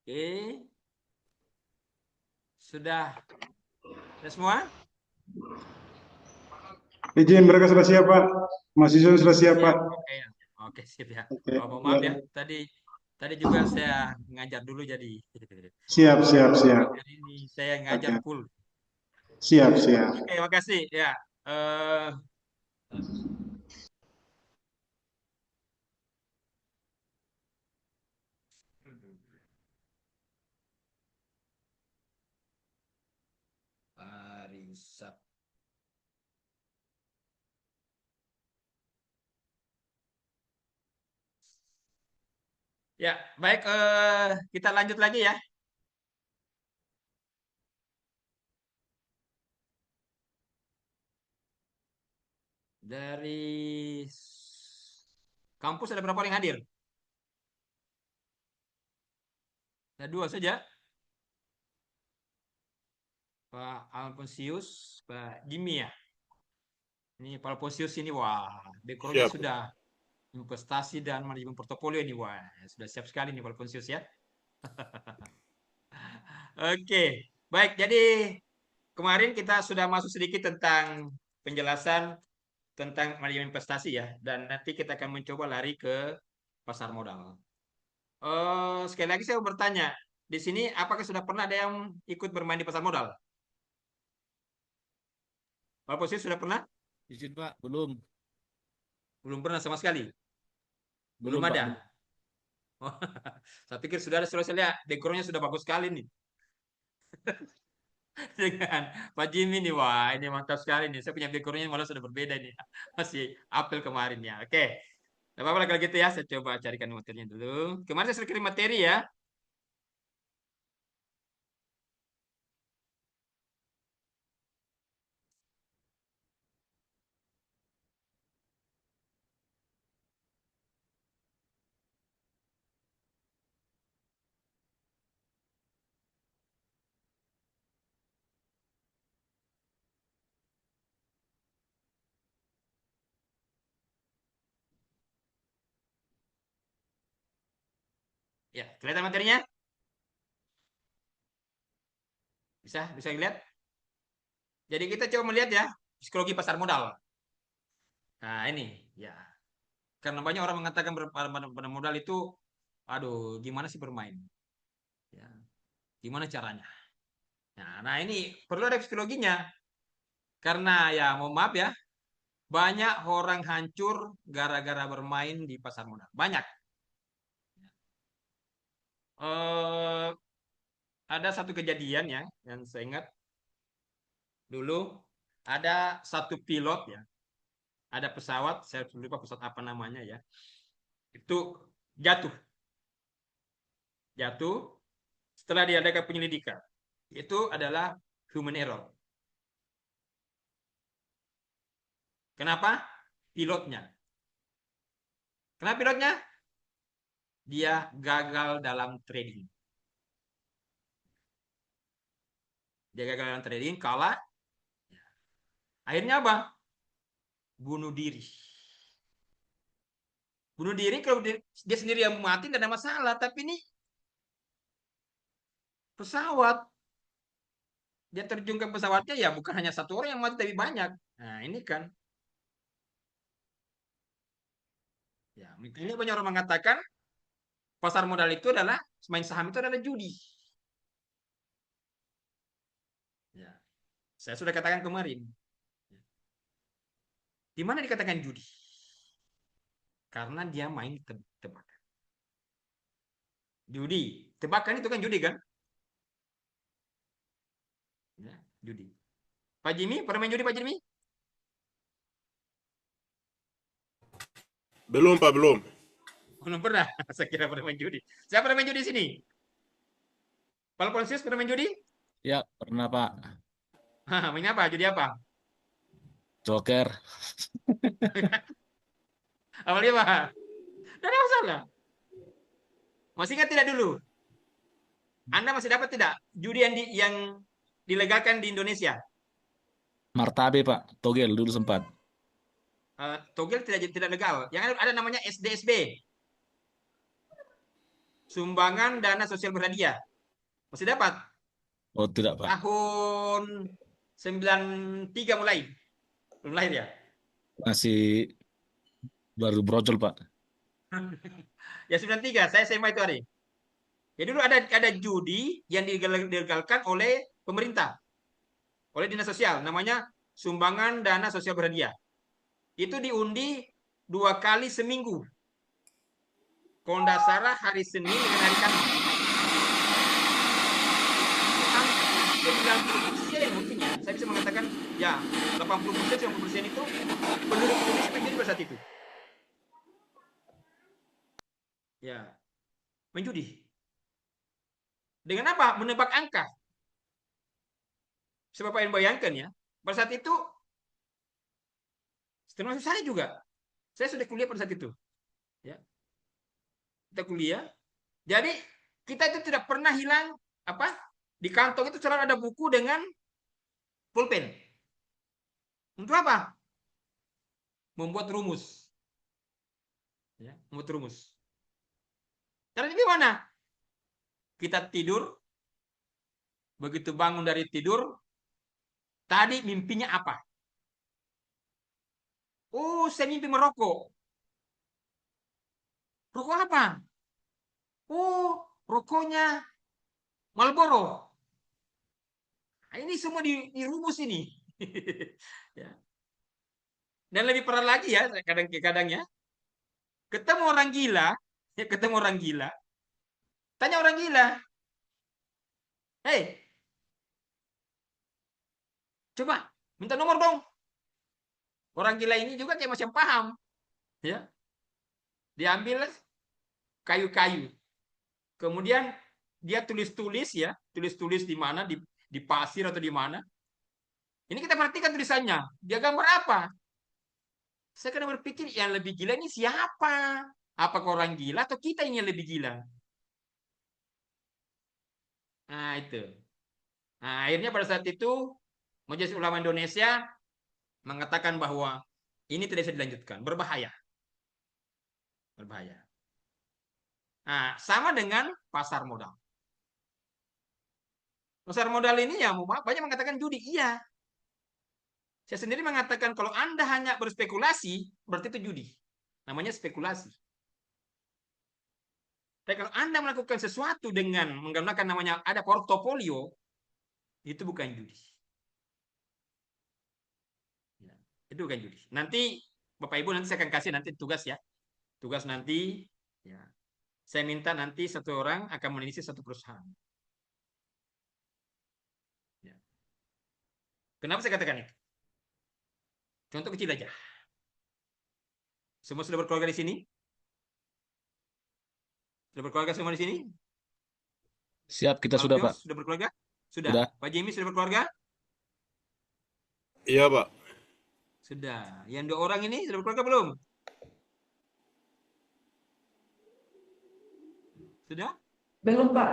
Oke, sudah semua? Izin mereka sudah siap, Pak. Mahasiswa sudah siap, Pak. Siap. Oke ya. Oke, sip ya. Oke, Oh, mohon ya. maaf ya. Tadi tadi juga saya ngajar dulu jadi. Siap, siap, siap. Hari ini saya ngajar Oke, full. siap, siap. Oke, makasih ya. Eh hari Sabtu. Ya, baik. Kita lanjut lagi ya. Dari kampus ada berapa orang yang hadir? Ada dua saja. Pak Alfonsius, Pak Jimmy ya. Ini Pak Alfonsius ini wah, backgroundnya Siap. sudah investasi dan manajemen portofolio ini wah, sudah siap sekali nih Pak Alfonsius ya. Oke, baik. Jadi kemarin kita sudah masuk sedikit tentang penjelasan tentang manajemen investasi ya, dan nanti kita akan mencoba lari ke pasar modal. Sekali lagi saya mau bertanya, di sini apakah sudah pernah ada yang ikut bermain di pasar modal? Pak Alfonsius sudah pernah? Izin Pak, belum, Belum pernah sama sekali. Belum belum Pak, belum. ada. Oh, saya pikir sudah saya lihat dekornya sudah bagus sekali nih. Dengan Pak Jimmy nih, wah ini mantap sekali nih. Saya punya dekornya malah sudah berbeda nih. Masih apel kemarin ya. Oke, tidak apa-apa kalau gitu ya. Saya coba carikan materinya dulu. Kemarin saya sudah kirim materi ya. Ya, kelihatan materinya? Bisa dilihat. Jadi kita coba melihat ya psikologi pasar modal. Nah ini ya, karena banyak orang mengatakan pada modal itu, aduh gimana sih bermain? Ya, gimana caranya? Nah ini perlu ada psikologinya. Karena ya mau maaf ya, banyak orang hancur gara-gara bermain di pasar modal. Banyak. Eh, ada satu kejadian ya yang saya ingat dulu ada satu pilot ya, ada pesawat, saya lupa pesawat apa namanya ya, itu jatuh, jatuh setelah diadakan penyelidikan. Itu adalah human error. Kenapa? Pilotnya. Kenapa pilotnya? Dia gagal dalam trading. Dia gagal dalam trading, kalah. Akhirnya apa? Bunuh diri. Bunuh diri kalau dia sendiri yang mati tidak ada masalah, tapi ini pesawat, dia terjun ke pesawatnya ya bukan hanya satu orang yang mati tapi banyak. Nah ini kan, ya ini banyak orang mengatakan pasar modal itu adalah main saham itu adalah judi. Ya, saya sudah katakan kemarin. Di mana dikatakan judi? Karena dia main tebakan. Judi, tebakan itu kan judi kan? Ya, judi. Pak Jimmy, pernah main judi Pak Jimmy? Belum, Pak, belum. Belum pernah. Saya kira pernah main judi. Saya pernah main judi di sini. Pak Ponsius pernah main judi? Ya, pernah Pak. Hah, main apa? Judi apa? Joker. Awalnya apa? Tidak ada masalah. Masih ingat tidak dulu? Anda masih dapat tidak judi yang dilegalkan di Indonesia? Martabe Pak. Togel dulu sempat. Togel tidak legal. Yang ada namanya SDSB, sumbangan dana sosial berhadiah. Masih dapat? Oh, tidak, Pak. Tahun 93 mulai. Belum lahir ya? Masih baru brojol, Pak. Ya 93, saya SMA itu hari. Ya dulu ada judi yang dilegalkan oleh pemerintah, oleh dinas sosial, namanya sumbangan dana sosial berhadiah. Itu diundi 2 kali seminggu. Kalau nggak salah hari Senin dengan hari Kamis. Itu hampir 90% mungkin ya. Saya bisa mengatakan ya 80% 90% itu penduduk Indonesia menjudi pada saat itu. Ya, menjudi. Dengan apa? Menebak angka. Sebab yang bayangkan ya, pada saat itu termasuk saya juga. Saya sudah kuliah pada saat itu. Ya, kita kuliah. Jadi kita itu tidak pernah hilang apa? Di kantong itu selalu ada buku dengan pulpen. Untuk apa? Membuat rumus. Ya, membuat rumus. Caranya gimana? Kita tidur, begitu bangun dari tidur, tadi mimpinya apa? Oh, saya mimpi merokok. Rokok apa? Oh, rokoknya Marlboro. Nah, ini semua dirumus ini. Ya. Dan lebih parah lagi ya, kadang-kadang ya. Ketemu orang gila, ya ketemu orang gila. Tanya orang gila, "Hei, coba minta nomor dong." Orang gila ini juga kayak macam paham, ya. Diambil kayu-kayu. Kemudian dia tulis-tulis ya, tulis-tulis di mana di pasir atau di mana. Ini kita perhatikan tulisannya. Dia gambar apa? Saya kadang berpikir yang lebih gila ini siapa? Apakah orang gila atau kita ini yang lebih gila? Nah, itu. Nah, akhirnya pada saat itu Majelis Ulama Indonesia mengatakan bahwa ini tidak bisa dilanjutkan, berbahaya. Berbahaya. Nah, sama dengan pasar modal. Pasar modal ini ya banyak mengatakan judi. Iya. Saya sendiri mengatakan kalau Anda hanya berspekulasi, berarti itu judi. Namanya spekulasi. Tapi kalau Anda melakukan sesuatu dengan menggunakan namanya ada portofolio, itu bukan judi. Ya, itu bukan judi. Nanti Bapak Ibu nanti saya akan kasih nanti tugas ya. Tugas nanti ya. Saya minta nanti satu orang akan meneliti satu perusahaan. Ya. Kenapa saya katakan itu? Contoh kecil aja. Semua sudah berkeluarga di sini? Sudah berkeluarga semua di sini? Siap, kita Pak sudah, Alpios Pak. sudah berkeluarga? Sudah. Sudah. Pak Jimmy sudah berkeluarga? Iya, Pak. Sudah. Yang 2 orang ini sudah berkeluarga belum? Sudah? Belum, Pak.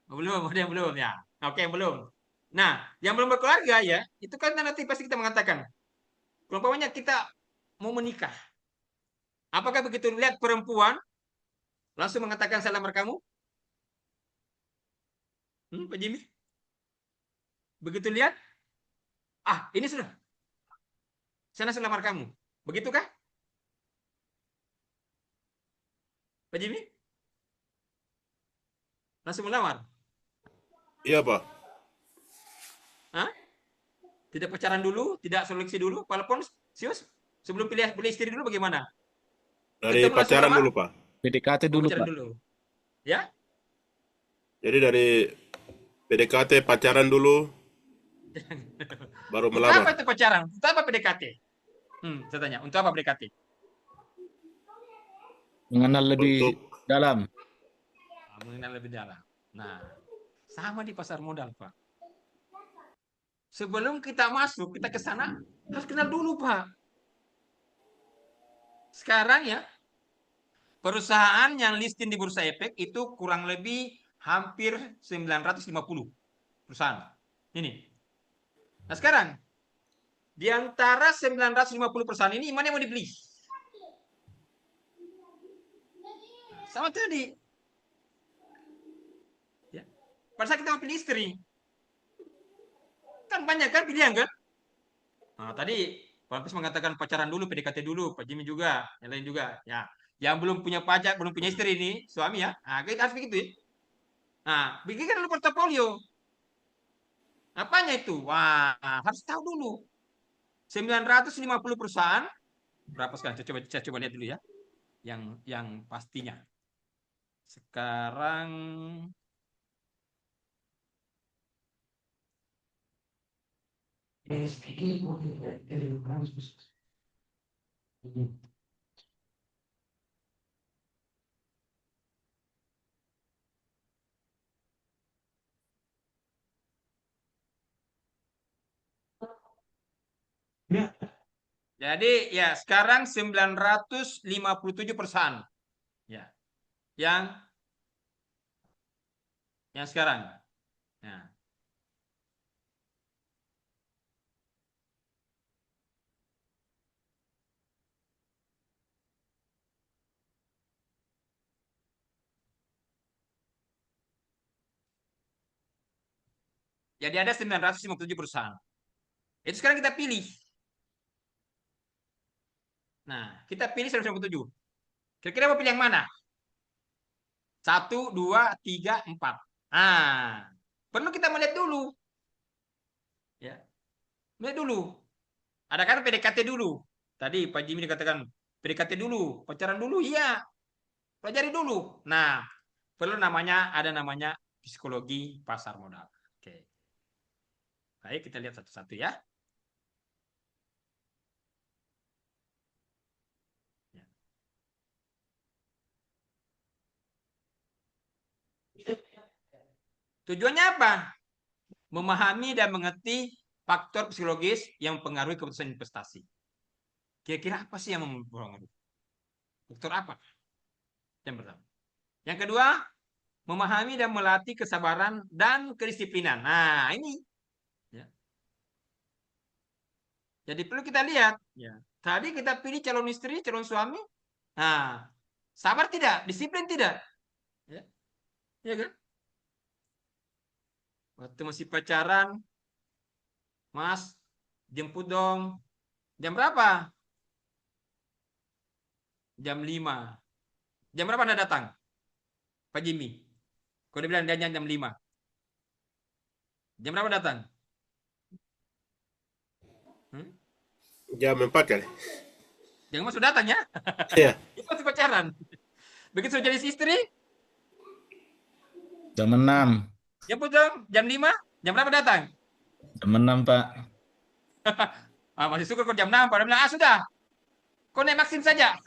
Oh, belum, ada yang belum ya. Oke, yang belum. Nah, yang belum berkeluarga ya, itu kan nanti pasti kita mengatakan, kalau umpamanya kita mau menikah, apakah begitu lihat perempuan langsung mengatakan saya lamar kamu? Pak Jimmy? Begitu lihat, ini sudah, saya langsung lamar kamu. Begitukah? Pak Jimmy? Langsung melamar? Iya, Pak. Hah? Tidak pacaran dulu, tidak seleksi dulu, walaupun serius sebelum pilih istri dulu bagaimana? Dari Ketemu langsung pacaran lamar? dulu, Pak. PDKT Oh, dulu, pacaran Pak. dulu. Ya? Jadi dari PDKT pacaran dulu, baru Untuk apa melamar. itu pacaran? Untuk apa PDKT? Saya tanya, untuk apa PDKT? Mengenal lebih Untuk dalam. Mengenal lebih dalam. Nah, sama di pasar modal, Pak. Sebelum kita masuk, kita ke sana, harus kenal dulu, Pak. Sekarang ya, perusahaan yang listing di Bursa Efek itu kurang lebih hampir 950 perusahaan. Ini. Nah, sekarang, di antara 950 perusahaan ini, mana yang mau dibeli? Sama tadi. pada saat kita mau pilih istri, kan banyak kan pilihan kan? Nah, tadi Pak Hafiz mengatakan pacaran dulu, PDKT dulu, Pak Jimmy juga, yang lain juga. Ya, yang belum punya pacar, belum punya istri ini, suami ya, nah, kita harus begitu ya. Nah, bikinkan dulu portofolio. Apanya itu? Wah, harus tahu dulu. 950 perusahaan, berapa sekarang? Saya coba lihat dulu ya, yang pastinya. Sekarang jadi ya sekarang 957 perusahaan. Ya, yang sekarang. Nah, jadi ada 957 perusahaan. Itu sekarang kita pilih. Nah, kita pilih 957. Kira-kira mau pilih yang mana? Satu, dua, tiga, empat. Nah, perlu kita melihat dulu. Ya, melihat dulu. Ada kan PDKT dulu. Tadi Pak Jimmy dikatakan PDKT dulu, pacaran dulu, iya. Pelajari dulu. Nah, perlu ada namanya psikologi pasar modal. Oke. Baik, kita lihat satu-satu ya. Tujuannya apa? Memahami dan mengerti faktor psikologis yang mempengaruhi keputusan investasi. Kira-kira apa sih yang mempengaruhi? Faktor apa? Yang pertama. Yang kedua, memahami dan melatih kesabaran dan kedisiplinan. Nah, ini. Ya. Jadi perlu kita lihat. Ya. Tadi kita pilih calon istri, calon suami. Nah, sabar tidak? Disiplin tidak? Ya, ya kan? Waktu masih pacaran, Mas, jemput dong. Jam berapa? Jam 5. Jam berapa Anda datang? Pak Jimmy. Kau dia bilang dia jam 5. Jam berapa datang? Hmm? Jam 4 kali. Jangan masuk datang ya. Iya. Itu masih pacaran. Begitu sudah jadi istri, jam 6. jemput dong. Jam 5. Jam berapa datang? Jam 6, Pak. Masih syukur kau jam 6. Pada bilang, sudah. Kau naik Maxim saja.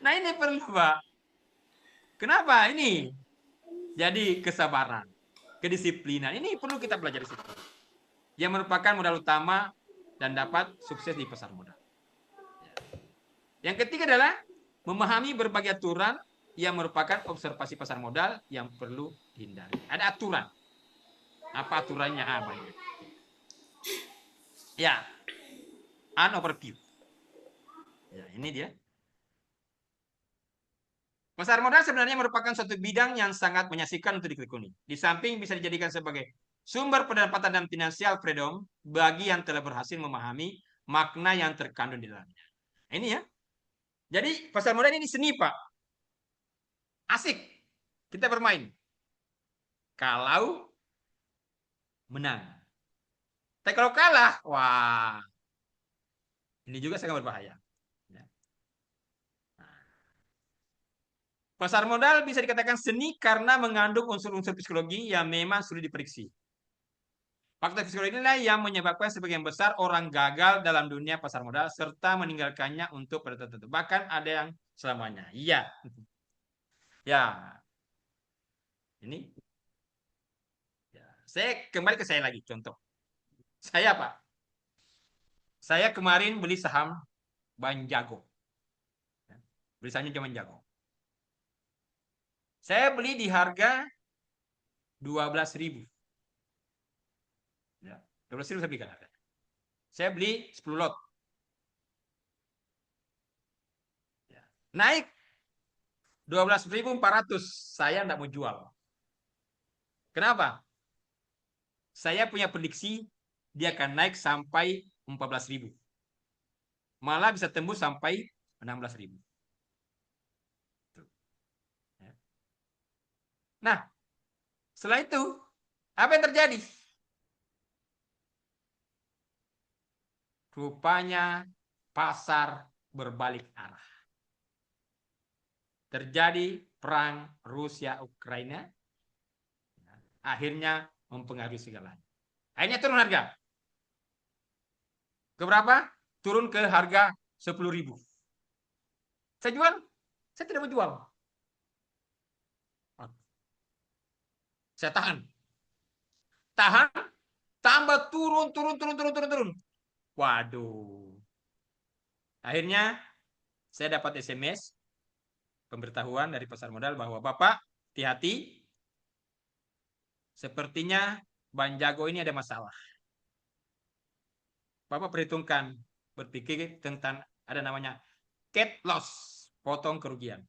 Nah ini perlu Pak. Kenapa? Ini. Jadi kesabaran. Kedisiplinan. Ini perlu kita pelajari. Yang merupakan modal utama dan dapat sukses di pasar modal. Yang ketiga adalah memahami berbagai aturan yang merupakan observasi pasar modal yang perlu dihindari. Ada aturan. Apa aturannya? Apa ini? Ya, an overview. Ya, ini dia. Pasar modal sebenarnya merupakan suatu bidang yang sangat menyaksikan untuk ditekuni. Di samping bisa dijadikan sebagai sumber pendapatan dan finansial freedom bagi yang telah berhasil memahami makna yang terkandung di dalamnya. Ini ya. Jadi pasar modal ini seni Pak. Asik. Kita bermain. Kalau menang. Tapi kalau kalah, wah. Ini juga sangat berbahaya. Ya. Pasar modal bisa dikatakan seni karena mengandung unsur-unsur psikologi yang memang sulit diprediksi. Faktor psikologi inilah yang menyebabkan sebagian besar orang gagal dalam dunia pasar modal serta meninggalkannya untuk pada tertentu. Bahkan ada yang selamanya. Iya. Ya. Ini. Ya. Saya kembali ke saya lagi contoh. Saya Pak. Saya kemarin beli saham Banjago. Beli sahamnya cuma Jago. Saya beli di harga 12.000. Ya. 12.000 saya belikan harga. Saya beli 10 lot. 12.400. Saya enggak mau jual. Kenapa? Saya punya prediksi dia akan naik sampai 14.000. Malah bisa tembus sampai 16.000. Nah, setelah itu apa yang terjadi? Rupanya pasar berbalik arah. Terjadi perang Rusia-Ukraina. Akhirnya mempengaruhi segalanya. Akhirnya turun harga. Ke berapa? Turun ke harga 10.000. Saya jual? Saya tidak mau jual. Saya tahan. Tahan, tambah turun. Waduh. Akhirnya saya dapat SMS pemberitahuan dari pasar modal bahwa Bapak hati-hati, sepertinya Bang Jago ini ada masalah. Bapak perhitungkan, berpikir tentang ada namanya cut loss, potong kerugian.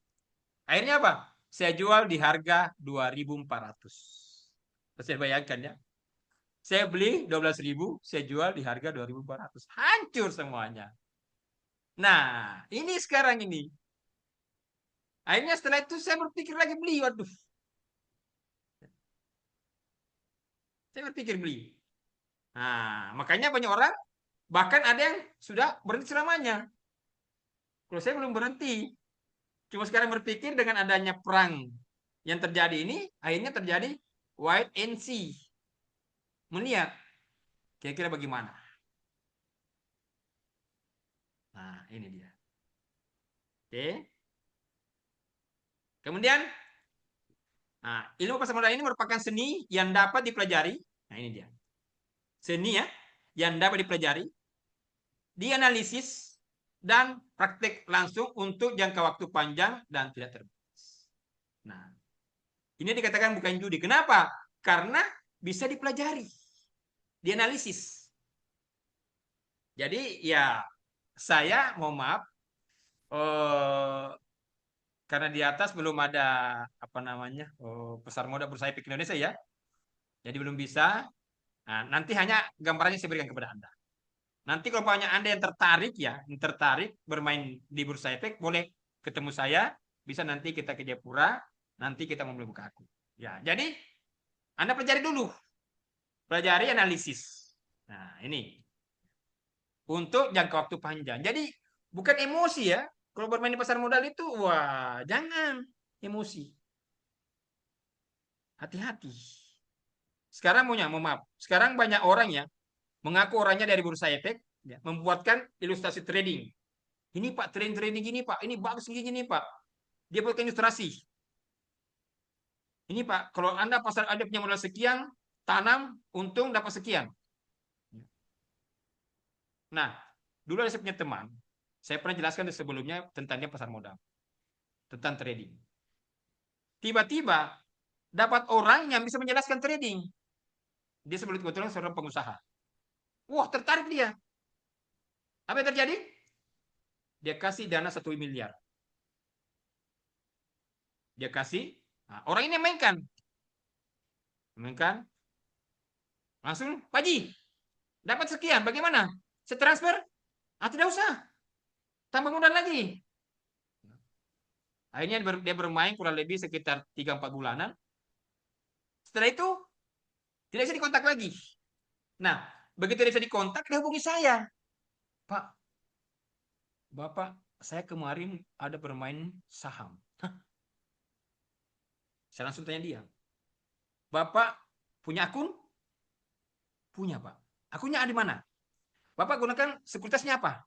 Akhirnya apa? Saya jual di harga 2.400. Saya bayangkan ya. Saya beli 12.000, saya jual di harga 2.400. Hancur semuanya. Nah, ini sekarang ini. Akhirnya setelah itu saya berpikir lagi beli. Waduh. Saya berpikir beli. Nah, makanya banyak orang, bahkan ada yang sudah berhenti selamanya. Kalau saya belum berhenti. Cuma sekarang berpikir dengan adanya perang yang terjadi ini, akhirnya terjadi wait and see. Melihat kira-kira bagaimana. Nah, ini dia. Oke. Kemudian, nah, ilmu pasar modal ini merupakan seni yang dapat dipelajari. Nah, ini dia. Seni ya, yang dapat dipelajari, dianalisis, dan praktek langsung untuk jangka waktu panjang dan tidak terbatas. Nah, ini dikatakan bukan judi. Kenapa? Karena bisa dipelajari, dianalisis. Jadi ya saya mohon maaf, karena di atas belum ada apa namanya pasar modal bursa efek Indonesia ya, jadi belum bisa. Nah, nanti hanya gambarannya saya berikan kepada Anda. Nanti kalau banyak Anda yang tertarik ya, yang tertarik bermain di bursa efek, boleh ketemu saya, bisa nanti kita ke Jayapura, nanti kita mau buka akun. Ya, jadi Anda pelajari dulu, pelajari analisis. Nah, ini untuk jangka waktu panjang. Jadi bukan emosi ya. Kalau bermain di pasar modal itu, wah jangan emosi. Hati-hati. Sekarang mohon maaf. Sekarang banyak orang ya mengaku orangnya dari bursa efek, ya, membuatkan ilustrasi trading. Ini Pak, trading gini Pak, ini bagus gini Pak. Dia buatkan ilustrasi. Ini Pak, kalau Anda pasar ada punya modal sekian, tanam, untung dapat sekian. Nah, dulu saya punya teman, saya pernah jelaskan sebelumnya tentang dia pasar modal, tentang trading. Tiba-tiba dapat orang yang bisa menjelaskan trading. Dia sebelum kebetulan seorang pengusaha. Wah, tertarik dia. Apa yang terjadi? Dia kasih dana 1 miliar. Dia kasih, nah, orang ini mainkan. Mainkan, langsung, Pak Ji, dapat sekian, bagaimana? Saya transfer? Ah, tidak usah. Tambah modal lagi. Akhirnya dia bermain kurang lebih sekitar 3-4 bulanan. Setelah itu, tidak bisa dikontak lagi. Nah, begitu dia bisa dikontak, dia hubungi saya. Pak, Bapak, saya kemarin ada bermain saham. Hah? Saya langsung tanya dia. Bapak punya akun? Punya, Pak. Akunnya ada di mana? Bapak gunakan sekuritasnya apa?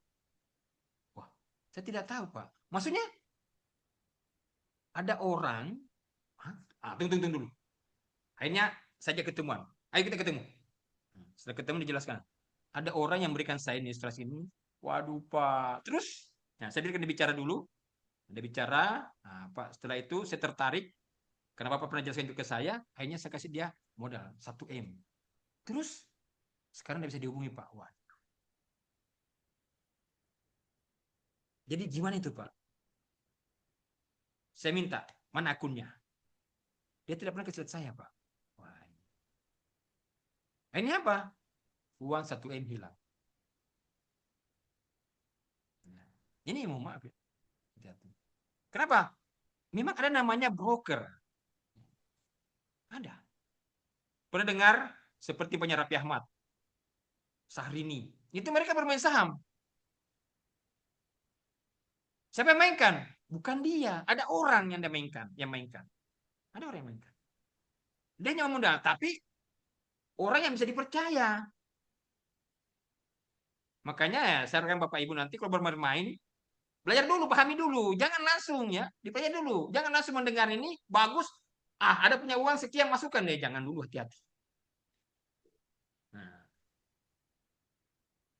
Wah, saya tidak tahu, Pak. Maksudnya, ada orang, hah? Tunggu dulu. Akhirnya saja ketemuan. Ayo kita ketemu. Setelah ketemu dijelaskan. Ada orang yang memberikan saya ilustrasi ini. Waduh, Pak. Terus, nah, saya berikan dia bicara dulu. Dia bicara, nah, Pak. Setelah itu saya tertarik. Karena Bapak pernah jelaskan itu ke saya. Akhirnya saya kasih dia modal 1 M. Terus, sekarang dia bisa dihubungi, Pak. Wah. Jadi gimana itu, Pak? Saya minta, mana akunnya? Dia tidak pernah kasih lihat saya, Pak. Wah. Ini apa? Uang 1 M hilang. Nah, ini mau maaf ya. Hati-hati. Kenapa? Memang ada namanya broker. Ada. Pernah dengar seperti punya Raffi Ahmad, Syahrini. Itu mereka bermain saham. Siapa yang mainkan? Bukan dia. Ada orang yang dia mainkan, Ada orang yang mainkan. Dia nyawa modal, tapi orang yang bisa dipercaya. Makanya ya, saya sarankan Bapak Ibu nanti kalau bermain, belajar dulu, pahami dulu. Jangan langsung ya, dipelajari dulu. Jangan langsung mendengar ini, bagus. Ada punya uang sekian, masukkan deh. Jangan dulu, hati-hati. Nah,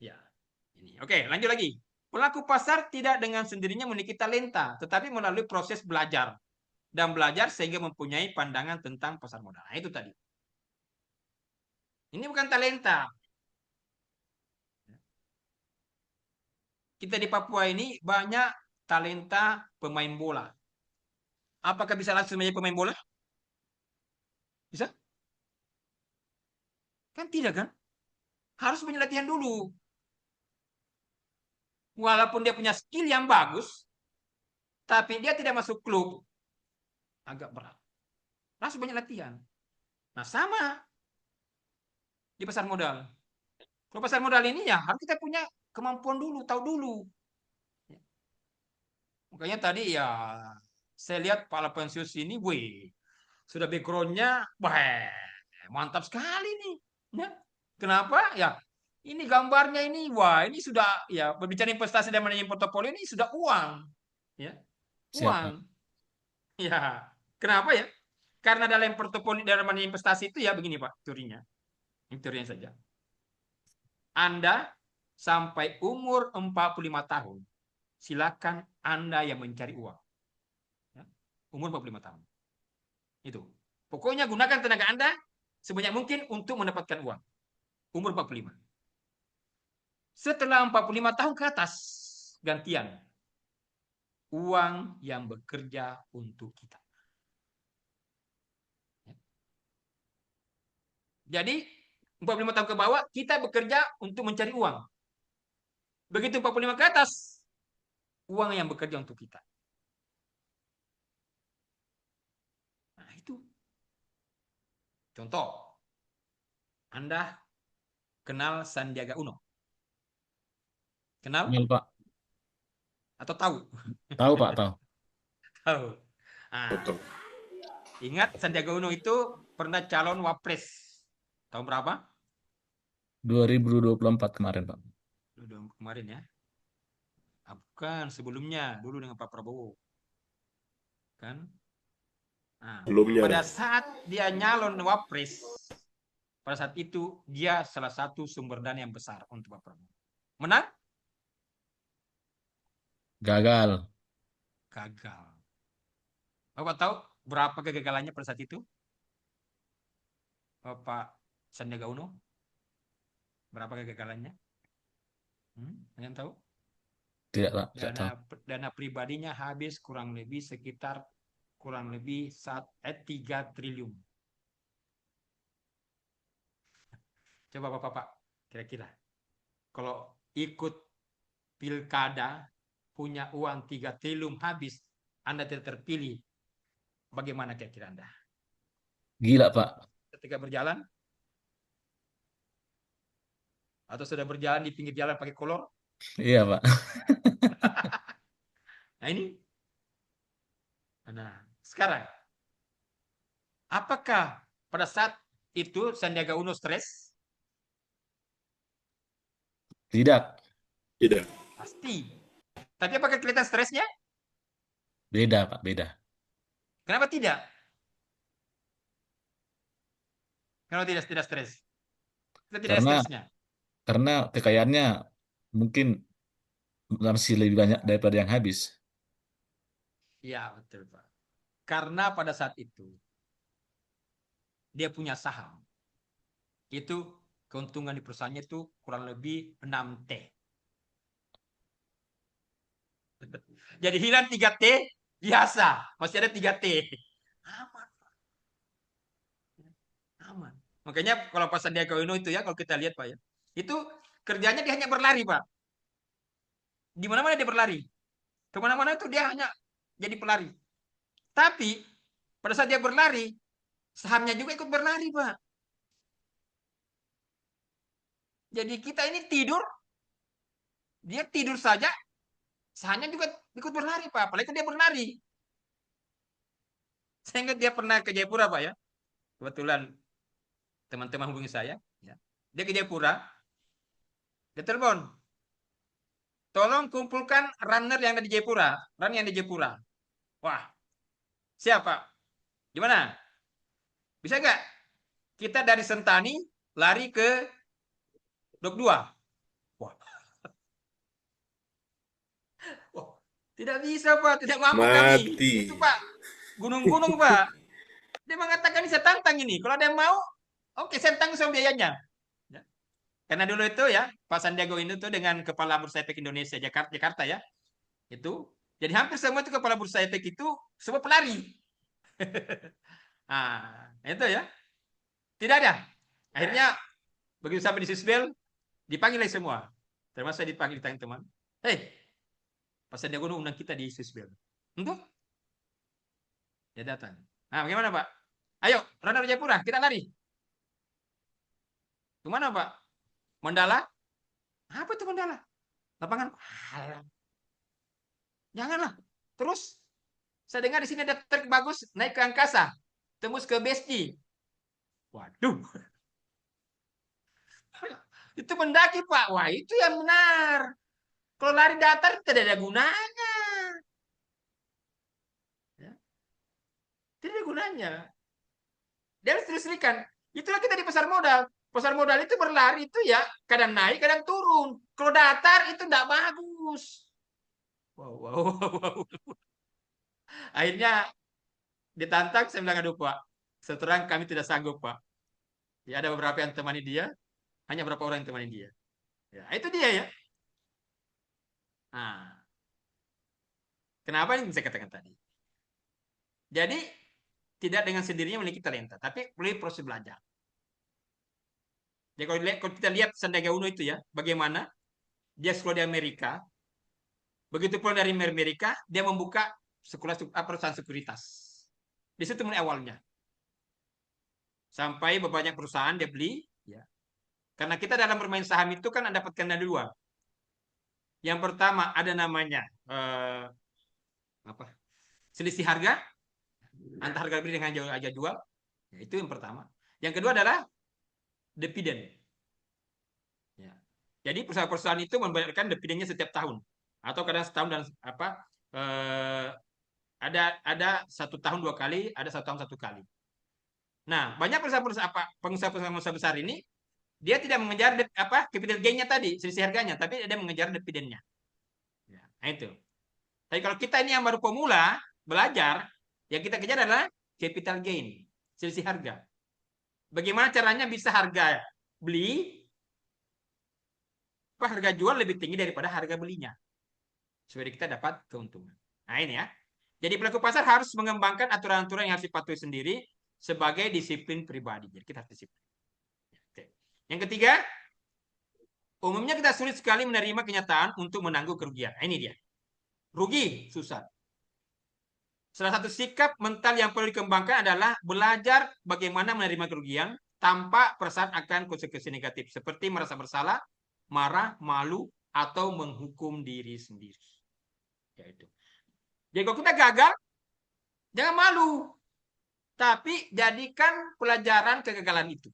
ya. Ini. Oke, lanjut lagi. Pelaku pasar tidak dengan sendirinya memiliki talenta, tetapi melalui proses belajar. Dan belajar sehingga mempunyai pandangan tentang pasar modal. Nah, itu tadi. Ini bukan talenta. Kita di Papua ini banyak talenta pemain bola. Apakah bisa langsung menjadi pemain bola? Bisa? Kan tidak kan? Harus punya latihan dulu. Walaupun dia punya skill yang bagus, tapi dia tidak masuk klub, agak berat. Langsung banyak latihan. Nah, sama di pasar modal. Kalau pasar modal ini ya harus kita punya kemampuan dulu, tahu dulu. Makanya tadi ya saya lihat Pak Lapensius ini, wih, sudah backgroundnya, wah, mantap sekali nih. Ya. Kenapa? Ya, ini gambarnya ini, wah, ini sudah ya berbicara investasi dan manajemen portofolio ini sudah uang, ya, Siap, Pak. uang. Ya, kenapa ya? Karena dalam portofolio dalam manajemen investasi itu ya begini Pak, teorinya, ini teorinya saja. Anda sampai umur 45 tahun, silakan Anda yang mencari uang. Ya, umur 45 tahun. Itu. Pokoknya gunakan tenaga Anda sebanyak mungkin untuk mendapatkan uang. Umur 45. Setelah 45 tahun ke atas, gantian. Uang yang bekerja untuk kita. Jadi, 45 tahun ke bawah, kita bekerja untuk mencari uang. Begitu 45 ke atas, uang yang bekerja untuk kita. Nah, itu. Contoh, Anda kenal Sandiaga Uno. Kenal Kenal, Pak. atau tahu? Tahu, Pak, tahu. Tahu. Nah, Betul. ingat Sandiaga Uno itu pernah calon wapres. Tahun berapa? 2024 kemarin, Pak. Kemarin ya. Bukan, sebelumnya. Dulu dengan Pak Prabowo. Kan? Nah, Sebelumnya pada dah. saat dia nyalon wapres, pada saat itu dia salah satu sumber dana yang besar untuk Pak Prabowo. Menang? Gagal. Gagal. Bapak tahu berapa kegagalannya pada saat itu? Bapak Sandiaga Uno? Berapa kegagalannya? Kalian tahu? Tidak, Pak. Tidak tahu. Dana pribadinya habis kurang lebih sekitar 3 triliun. Coba Bapak, kira-kira kalau ikut pilkada punya uang 3 triliun habis, Anda tidak terpilih, bagaimana kira-kira Anda? Gila, Pak. Ketika berjalan atau sudah berjalan di pinggir jalan pakai kolor? Iya, Pak. Nah ini. Nah, sekarang apakah pada saat itu Sandiaga Uno stres? Tidak. Tidak. Pasti. Tapi apakah kelihatan stresnya? Beda, Pak. Beda. Kenapa tidak? Kenapa tidak stres? Kita tidak Karena stresnya. karena kekayaannya mungkin masih lebih banyak daripada yang habis. Ya, betul, Pak. Karena pada saat itu dia punya saham. Itu keuntungan di perusahaannya itu kurang lebih 6T. Jadi hilang 3T, Biasa, masih ada 3T. Aman, aman. Makanya kalau Pak Sandiaga Uno itu ya, kalau kita lihat Pak ya, itu kerjanya dia hanya berlari Pak. Di mana-mana dia berlari. Kemana-mana itu dia hanya jadi pelari. Tapi pada saat dia berlari, sahamnya juga ikut berlari Pak. Jadi kita ini tidur, dia tidur saja, sahamnya juga ikut berlari Pak. Apalagi dia berlari. Saya ingat dia pernah ke Jayapura Pak ya. Kebetulan teman-teman hubungi saya. Ya. Dia ke Jayapura, dia telepon. Tolong kumpulkan runner yang ada di Jayapura. Run yang di Jayapura. Wah, siapa? Gimana? Bisa nggak? Kita dari Sentani lari ke Dok 2. Wah, wah, tidak bisa Pak, tidak mampu kami. Mati. Itu Pak, gunung-gunung Pak. Dia mengatakan ini saya tantang ini. Kalau ada yang mau, oke saya tanggung sama biayanya. Ya. Karena dulu itu ya, Pak Sandiaga Uno itu dengan Kepala Bursa Efek Indonesia Jakarta ya, itu. Jadi hampir semua itu Kepala Bursa Efek itu semua pelari. Ah, itu ya. Tidak ada. Akhirnya begitu sampai di Sisbel, dipanggil lagi semua. Termasuk saya dipanggil teman-teman. Hei, Pak Sandiaga Uno undang kita di Sisbel. Untuk? Ya datang. Nah, bagaimana Pak? Ayo, runner Jayapura, kita lari. Kemana Pak? Mandala? Apa itu Mandala? Lapangan? Alah, janganlah. Terus, saya dengar di sini ada truk bagus, naik ke angkasa. Tembus ke BSD. Waduh. Itu mendaki Pak. Wah, itu yang benar. Kalau lari datar tidak ada gunanya. Ya, tidak ada gunanya. Dia harus teruskan. Itulah kita di pasar modal. Pasar modal itu berlari itu ya kadang naik, kadang turun. Kalau datar itu tidak bagus. Wow, wow, wow, wow. Akhirnya ditantang, saya bilang, aduh Pak, seterang kami tidak sanggup Pak. Ya ada beberapa yang temani dia, hanya berapa orang yang temani dia. Ya, itu dia ya. Nah, kenapa ini saya katakan tadi? Jadi tidak dengan sendirinya memiliki talenta, tapi perlu proses belajar. Jadi kalau kita lihat Sandiaga Uno itu ya, bagaimana dia sekolah di Amerika, begitu pulang dari Amerika, dia membuka sekolah perusahaan sekuritas. Di situ mulai awalnya. Sampai banyak perusahaan dia beli, ya. Karena kita dalam bermain saham itu kan dapatkan ada dua. Yang pertama ada namanya apa? Selisih harga antara harga beli dengan harga jual. Ya, itu yang pertama. Yang kedua adalah dividen. Ya. Jadi perusahaan-perusahaan itu membayarkan dividennya setiap tahun atau kadang setahun dan apa ada 1 tahun 2 kali, ada 1 tahun 1 kali. Nah, banyak perusahaan-perusahaan pengusaha-pengusaha besar ini dia tidak mengejar capital gain-nya tadi, selisih harganya, tapi dia mengejar dividennya. Ya, nah itu. Tapi kalau kita ini yang baru pemula belajar, yang kita kejar adalah capital gain, selisih harga. Bagaimana caranya bisa harga beli, harga jual lebih tinggi daripada harga belinya, supaya kita dapat keuntungan. Nah ini ya. Jadi pelaku pasar harus mengembangkan aturan-aturan yang harus dipatuhi sendiri sebagai disiplin pribadi. Jadi kita harus disiplin. Oke. Yang ketiga, umumnya kita sulit sekali menerima kenyataan untuk menanggung kerugian. Nah, ini dia. Rugi, susah. Salah satu sikap mental yang perlu dikembangkan adalah belajar bagaimana menerima kerugian tanpa perasaan akan konsekuensi negatif, seperti merasa bersalah, marah, malu, atau menghukum diri sendiri. Yaitu. Jadi kalau kita gagal, jangan malu, tapi jadikan pelajaran kegagalan itu.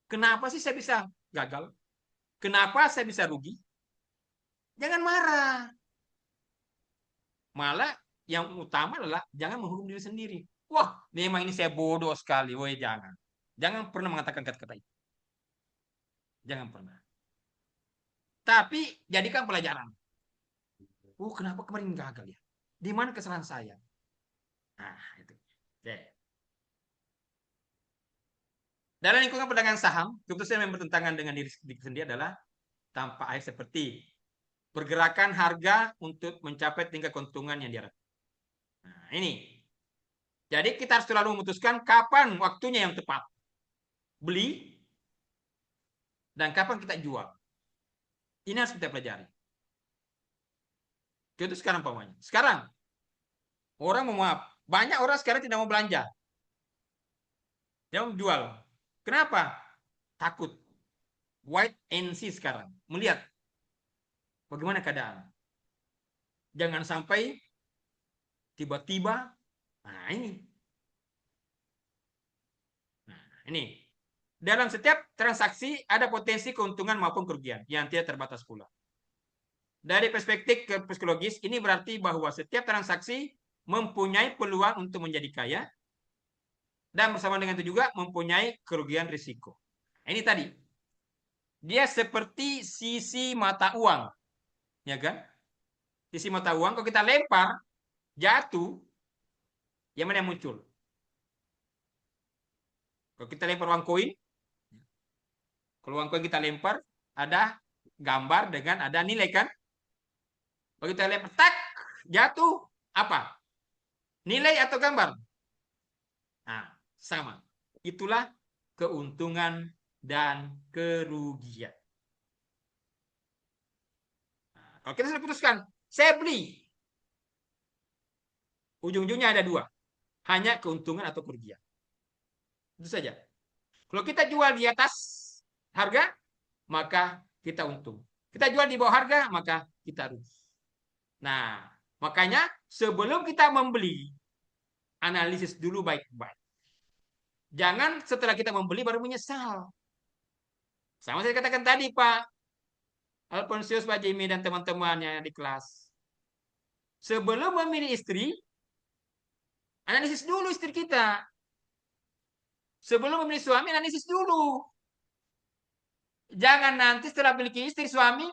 Kenapa sih saya bisa gagal? Kenapa saya bisa rugi? Jangan marah. Malah yang utama adalah jangan menghukum diri sendiri. Wah, memang ini saya bodoh sekali. Woi, jangan. Jangan pernah mengatakan kata-kata itu. Jangan pernah. Tapi jadikan pelajaran. Kenapa kemarin gagal ya? Di mana kesalahan saya? Nah, itu. Oke. Dalam lingkungan perdagangan saham, keputusan yang bertentangan dengan diri sendiri adalah tampak seperti pergerakan harga untuk mencapai tingkat keuntungan yang diharapkan. ini. Jadi kita harus selalu memutuskan kapan waktunya yang tepat. Beli dan kapan kita jual. Ini harus kita pelajari. Itu sekarang pamannya. Sekarang orang mau maaf, banyak orang sekarang tidak mau belanja. Dia mau jual. Kenapa? Takut. Wait and see sekarang. Melihat bagaimana keadaan. Jangan sampai tiba-tiba. Nah ini. Nah ini. Dalam setiap transaksi ada potensi keuntungan maupun kerugian yang tidak terbatas pula. Dari perspektif psikologis, ini berarti bahwa setiap transaksi mempunyai peluang untuk menjadi kaya dan bersama dengan itu juga mempunyai kerugian risiko. Ini tadi. Dia seperti sisi mata uang. Ya kan? Sisi mata uang kalau kita lempar jatuh, yang mana yang muncul? Kalau kita lempar uang koin, kalau uang koin kita lempar, ada gambar dengan ada nilai kan? Kalau kita lempar, tak, jatuh, apa? Nilai atau gambar? Nah, sama. Itulah keuntungan dan kerugian. Nah, kalau kita sudah putuskan, saya beli. Ujung-ujungnya ada dua. Hanya keuntungan atau kerugian. Itu saja. Kalau kita jual di atas harga, maka kita untung. Kita jual di bawah harga, maka kita rugi. Nah, makanya sebelum kita membeli, analisis dulu baik-baik. Jangan setelah kita membeli baru menyesal. Sama saya katakan tadi, Pak Alfonsius, Pak Jimmy, dan teman-temannya di kelas. Sebelum memilih istri, analisis dulu istri kita. Sebelum memilih suami, analisis dulu. Jangan nanti setelah memiliki istri suami,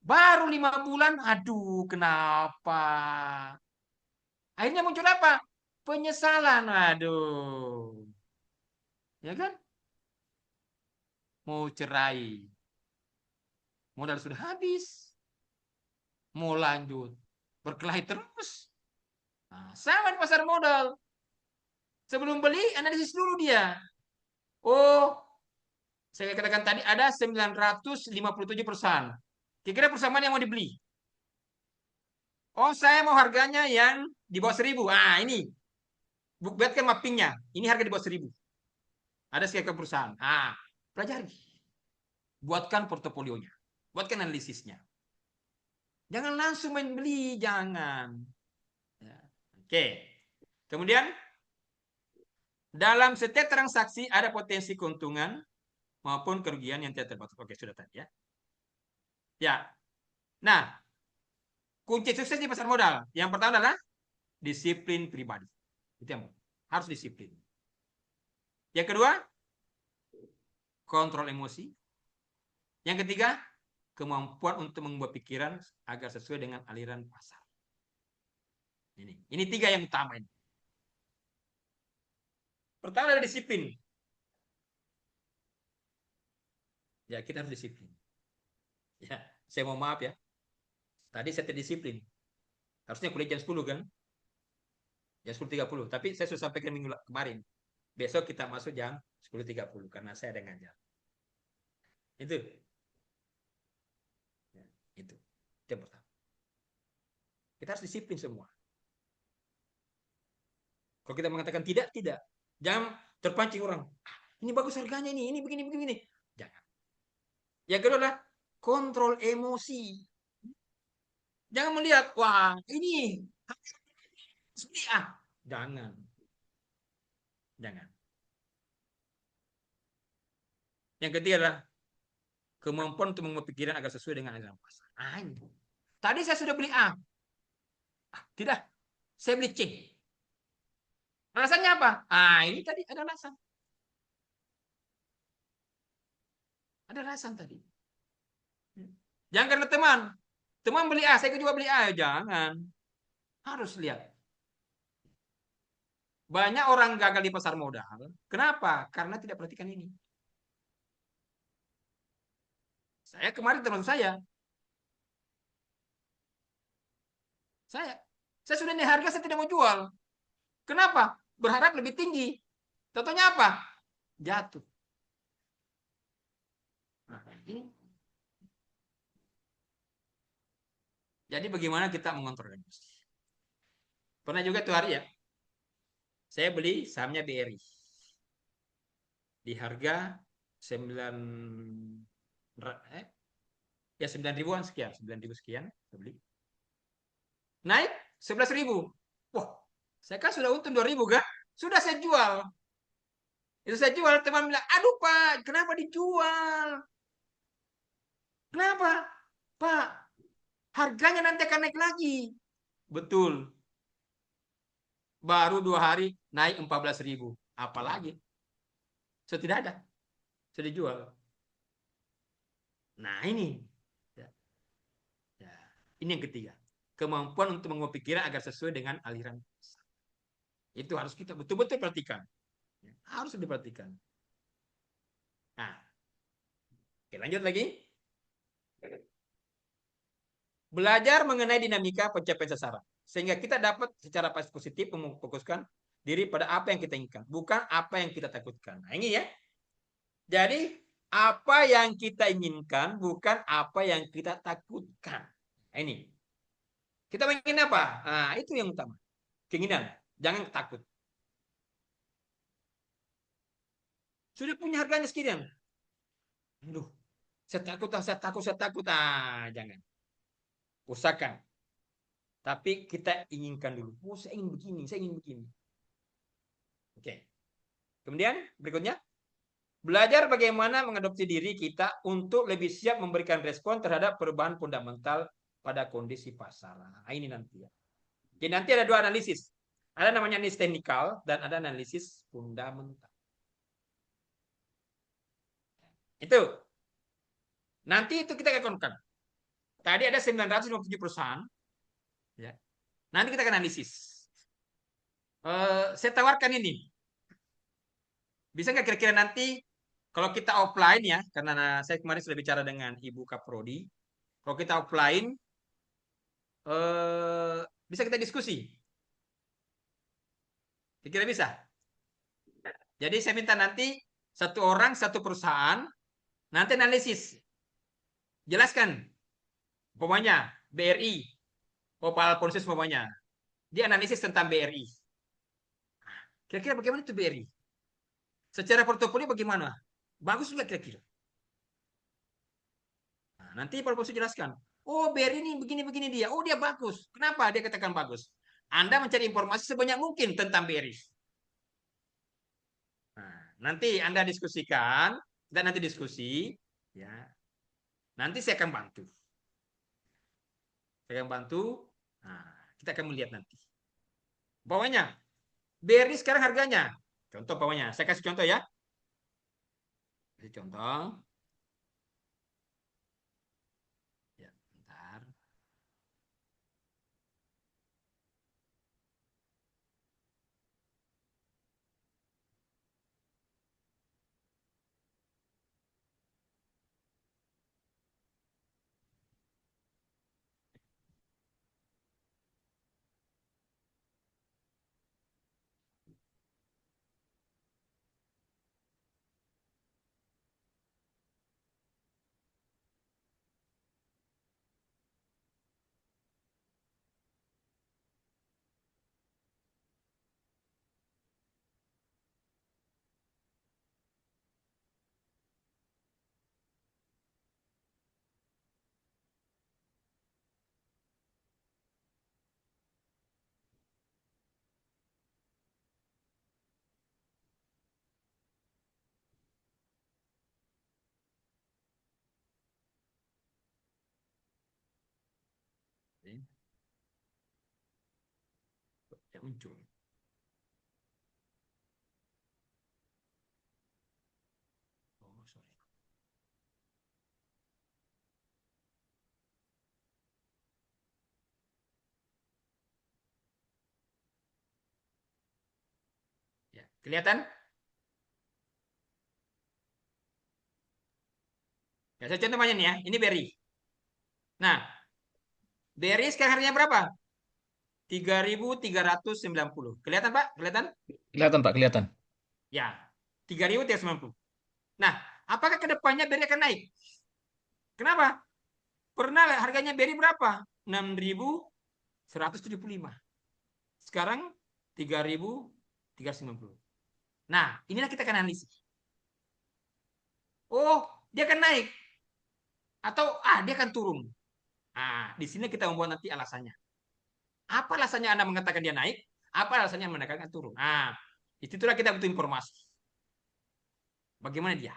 baru 5 bulan, aduh kenapa? Akhirnya muncul apa? Penyesalan, aduh. Ya kan? Mau cerai. Modal sudah habis. Mau lanjut. Berkelahi terus. Nah, sama di pasar modal. Sebelum beli, analisis dulu dia. Oh, saya katakan tadi ada 957 perusahaan. Kira-kira perusahaan mana yang mau dibeli? Oh, saya mau harganya yang di bawah 1.000. Ah, ini. Buatkan mappingnya. Ini harga di bawah 1.000. Ada sekian perusahaan. Ah, pelajari. Buatkan portofolionya. Buatkan analisisnya. Jangan langsung main beli, jangan. Ya. Oke. Kemudian, dalam setiap transaksi ada potensi keuntungan maupun kerugian yang tidak terbatas. Oke, sudah tadi ya. Ya. Nah, kunci sukses di pasar modal. Yang pertama adalah disiplin pribadi. Itu yang harus disiplin. Yang kedua, kontrol emosi. Yang ketiga, kemampuan untuk membuat pikiran agar sesuai dengan aliran pasar. Ini 3 yang utama ini. Pertama adalah disiplin. Ya, kita harus disiplin. Ya, saya mau maaf ya. Tadi saya tidak disiplin. Harusnya kuliah jam 10 kan? Jam 10.30. Tapi saya sudah sampaikan minggu kemarin. Besok kita masuk jam 10.30 karena saya ada ngajar. Itu. Ya, itu. Itu yang pertama. Kita harus disiplin semua. Kalau kita mengatakan tidak, tidak. Jangan terpancing orang. Ini bagus harganya ini begini. Jangan. Yang kedua adalah kontrol emosi. Jangan melihat, wah ini jangan. Jangan. Yang ketiga adalah kemampuan untuk membuat pikiran agar sesuai dengan aliran pasar. Tadi saya sudah beli A. Tidak. Saya beli C. Alasannya apa? Ini tadi ada alasan. Ada alasan tadi. Jangan karena teman. Teman beli A, saya juga beli A. Jangan. Harus lihat. Banyak orang gagal di pasar modal. Kenapa? Karena tidak perhatikan ini. Saya kemarin termasuk saya. Saya sudah naik harga, saya tidak mau jual. Kenapa? Berharap lebih tinggi. Contohnya apa? Jatuh. Nah, ini. Jadi bagaimana kita mengontrol emosi? Pernah juga tuh hari ya, saya beli sahamnya BRI di harga 9 ya 9 ribuan sekian, 9 ribu sekian saya beli. Naik 11 ribu. Wah, saya kan sudah untung 2 ribu kan? Sudah saya jual. Itu saya jual, teman bilang, aduh Pak, kenapa dijual? Kenapa? Pak, harganya nanti akan naik lagi. Betul. Baru 2 hari naik 14 ribu. Apalagi? Sudah tidak ada. Sudah dijual. Nah ini. Ya, ya. Ini yang ketiga. Kemampuan untuk mengubah pikiran agar sesuai dengan aliran. Itu harus kita betul-betul perhatikan. Ya, harus diperhatikan. Nah, oke, lanjut lagi. Belajar mengenai dinamika pencapaian sasaran. Sehingga kita dapat secara positif memfokuskan diri pada apa yang kita inginkan. Bukan apa yang kita takutkan. Nah ini ya. Jadi apa yang kita inginkan bukan apa yang kita takutkan. Nah, ini. Kita ingin apa? Nah, itu yang utama. Keinginan. Jangan takut. Sudah punya harganya sekian. Aduh, saya takut, saya takut, saya takut. Ah, jangan. Usahakan. Tapi kita inginkan dulu. Oh, saya ingin begini, saya ingin begini. Oke. Kemudian berikutnya, belajar bagaimana mengadopsi diri kita untuk lebih siap memberikan respon terhadap perubahan fundamental pada kondisi pasar. Nah, ini nanti ya. Jadi nanti ada 2 analisis. Ada namanya analisis teknikal dan ada analisis fundamental. Itu. Nanti itu kita akan lakukan. Tadi ada 957 perusahaan. Ya. Nanti kita akan analisis. Saya tawarkan ini. Bisa nggak kira-kira nanti kalau kita offline ya, karena saya kemarin sudah bicara dengan Ibu Kaprodi. Kalau kita offline, bisa kita diskusi. Kira-kira bisa. Jadi saya minta nanti satu orang, satu perusahaan, nanti analisis. Jelaskan. Pokoknya BRI, Opal Ponses pokoknya. Dia analisis tentang BRI. Kira-kira bagaimana itu BRI? Secara portofolio bagaimana? Bagus nggak kira-kira? Nah, nanti Pak Bos jelaskan. Oh, BRI ini begini-begini dia. Oh, dia bagus. Kenapa dia katakan bagus? Anda mencari informasi sebanyak mungkin tentang BRI. Nah, nanti Anda diskusikan dan nanti diskusi, ya. Nanti saya akan bantu. Saya akan bantu. Nah, kita akan melihat nanti. Bawahnya, BRI sekarang harganya. Contoh bawahnya. Saya kasih contoh ya. Kasih contoh. Ya, bentar. Tidak muncul. Oh, sorry. Ya, kelihatan? Ya, saya contoh banyak nih ya. Ini BRI. Nah, BRI sekarang harganya berapa? 3.390. Kelihatan, Pak? Kelihatan? Kelihatan, Pak, kelihatan. Ya, 3.390. Nah, apakah ke depannya BRI akan naik? Kenapa? Pernah harganya BRI berapa? 6.175. Sekarang 3.390. Nah, inilah kita akan analisis. Oh, dia akan naik. Atau, dia akan turun. Nah, di sini kita membuat nanti alasannya. Apa alasannya Anda mengatakan dia naik? Apa alasannya Anda mengatakan turun? Nah, itulah kita butuh informasi. Bagaimana dia?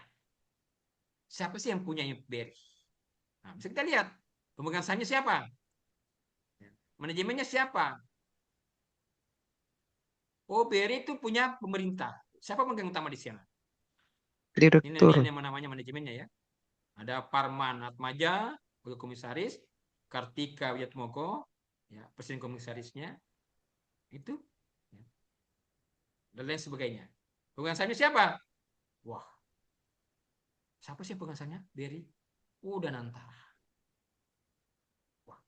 Siapa sih yang punya BRI? Nah, bisa kita lihat. Pemegang sahamnya siapa? Manajemennya siapa? Oh, BRI itu punya pemerintah. Siapa pemegang utama di sana? Ini Direktur. nama-namanya manajemennya ya. Ada Parman Atmaja, komisaris, Kartika Wiatmoko, ya, presiden komisarisnya, itu, ya, dan lain sebagainya. Pemegang sahamnya siapa? Wah, siapa sih pemegang sahamnya? BRI. Udah Nantara. Wah,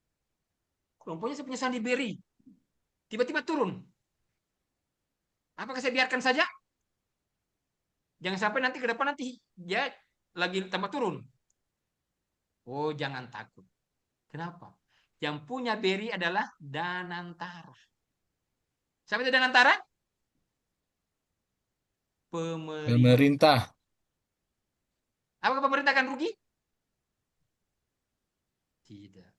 kelompoknya saya punya saham di BRI. Tiba-tiba turun. Apakah saya biarkan saja? Jangan sampai nanti ke depan nanti dia lagi tambah turun. Oh, jangan takut. Kenapa? Yang punya BRI adalah Danantara. Siapa itu Danantara? Pemerintah. Pemerintah. Apakah pemerintah akan rugi? Tidak.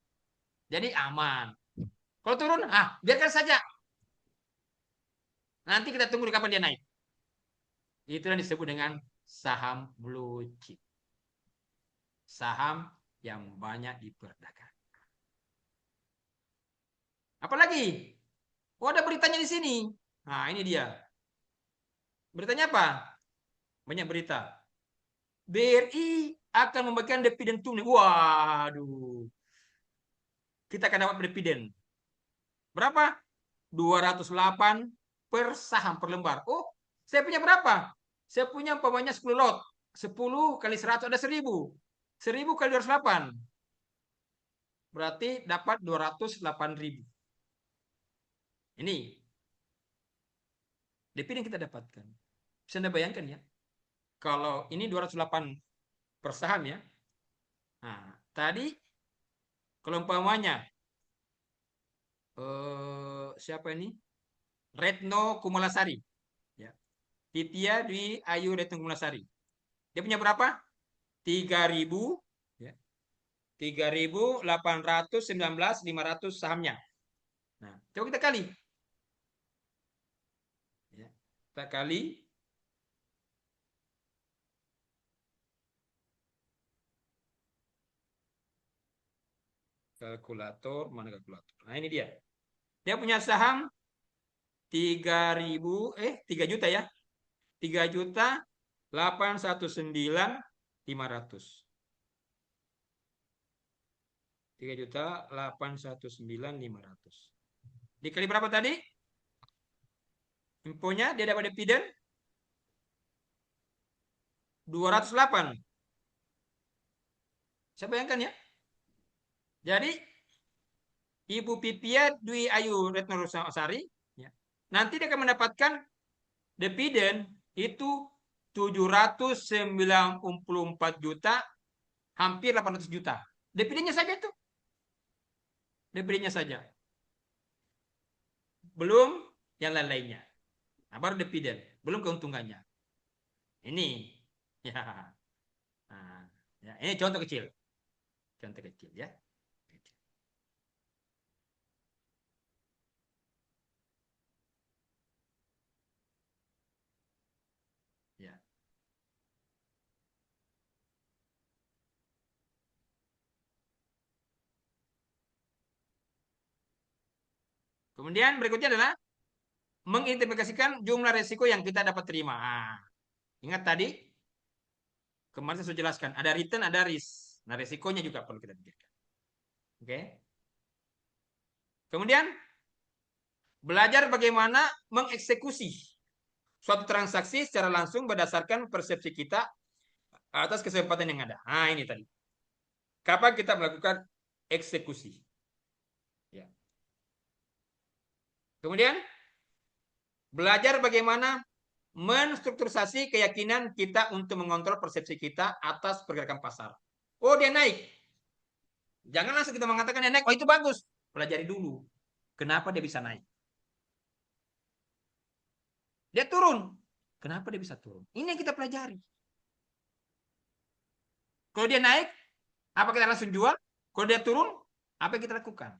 Jadi aman. Kalau turun, biarkan saja. Nanti kita tunggu kapan dia naik. Itu yang disebut dengan saham blue chip. Saham yang banyak diperdagangkan. Apalagi? Oh, ada beritanya di sini. Nah, ini dia. Beritanya apa? Banyak berita. BRI akan membagikan dividen tunai. Waduh. Kita akan dapat dividen. Berapa? 208 per saham per lembar. Oh, saya punya berapa? Saya punya umpamanya 10 lot. 10 kali 100 ada 1000. 1000 kali 208. Berarti dapat 208.000. Ini dividen kita dapatkan. Bisa Anda bayangkan ya. Kalau ini 208 per saham ya. Nah, tadi kalau umpamanya siapa ini? Retno Kumalasari. Ya. Titya Dwi Ayu Retno Kumalasari. Dia punya berapa? 3.000 ya. 3.819.500 sahamnya. Nah, coba kita kali. Ya. Kita kali kalkulator, mana kalkulator? Nah, ini dia. Dia punya saham 3 juta ya. 3.819.500. 3.819.500. Dikali berapa tadi? Infonya dia dapat dividen 208. Saya bayangkan ya. Jadi Ibu Pipia Dwi Ayu Retno Sari, ya, nanti dia akan mendapatkan dividen itu 794 juta, hampir 800 juta. Dividennya saja itu. Dividennya saja. Belum yang lain-lainnya. Nah, baru dividen, belum keuntungannya. Ini, ya. Nah, ya, ini contoh kecil. Contoh kecil ya. Ya. Kemudian berikutnya adalah mengidentifikasikan jumlah resiko yang kita dapat terima. Ingat tadi, kemarin saya sudah jelaskan, ada return, ada risk. Nah, resikonya juga perlu kita pikirkan. Oke. Kemudian, belajar bagaimana mengeksekusi suatu transaksi secara langsung berdasarkan persepsi kita atas kesempatan yang ada. Nah, ini tadi. Kapan kita melakukan eksekusi? Ya. Kemudian belajar bagaimana menstrukturisasi keyakinan kita untuk mengontrol persepsi kita atas pergerakan pasar. Oh, dia naik. Jangan langsung kita mengatakan dia naik, oh itu bagus. Pelajari dulu. Kenapa dia bisa naik? Dia turun. Kenapa dia bisa turun? Ini yang kita pelajari. Kalau dia naik, apa kita langsung jual? Kalau dia turun, apa yang kita lakukan?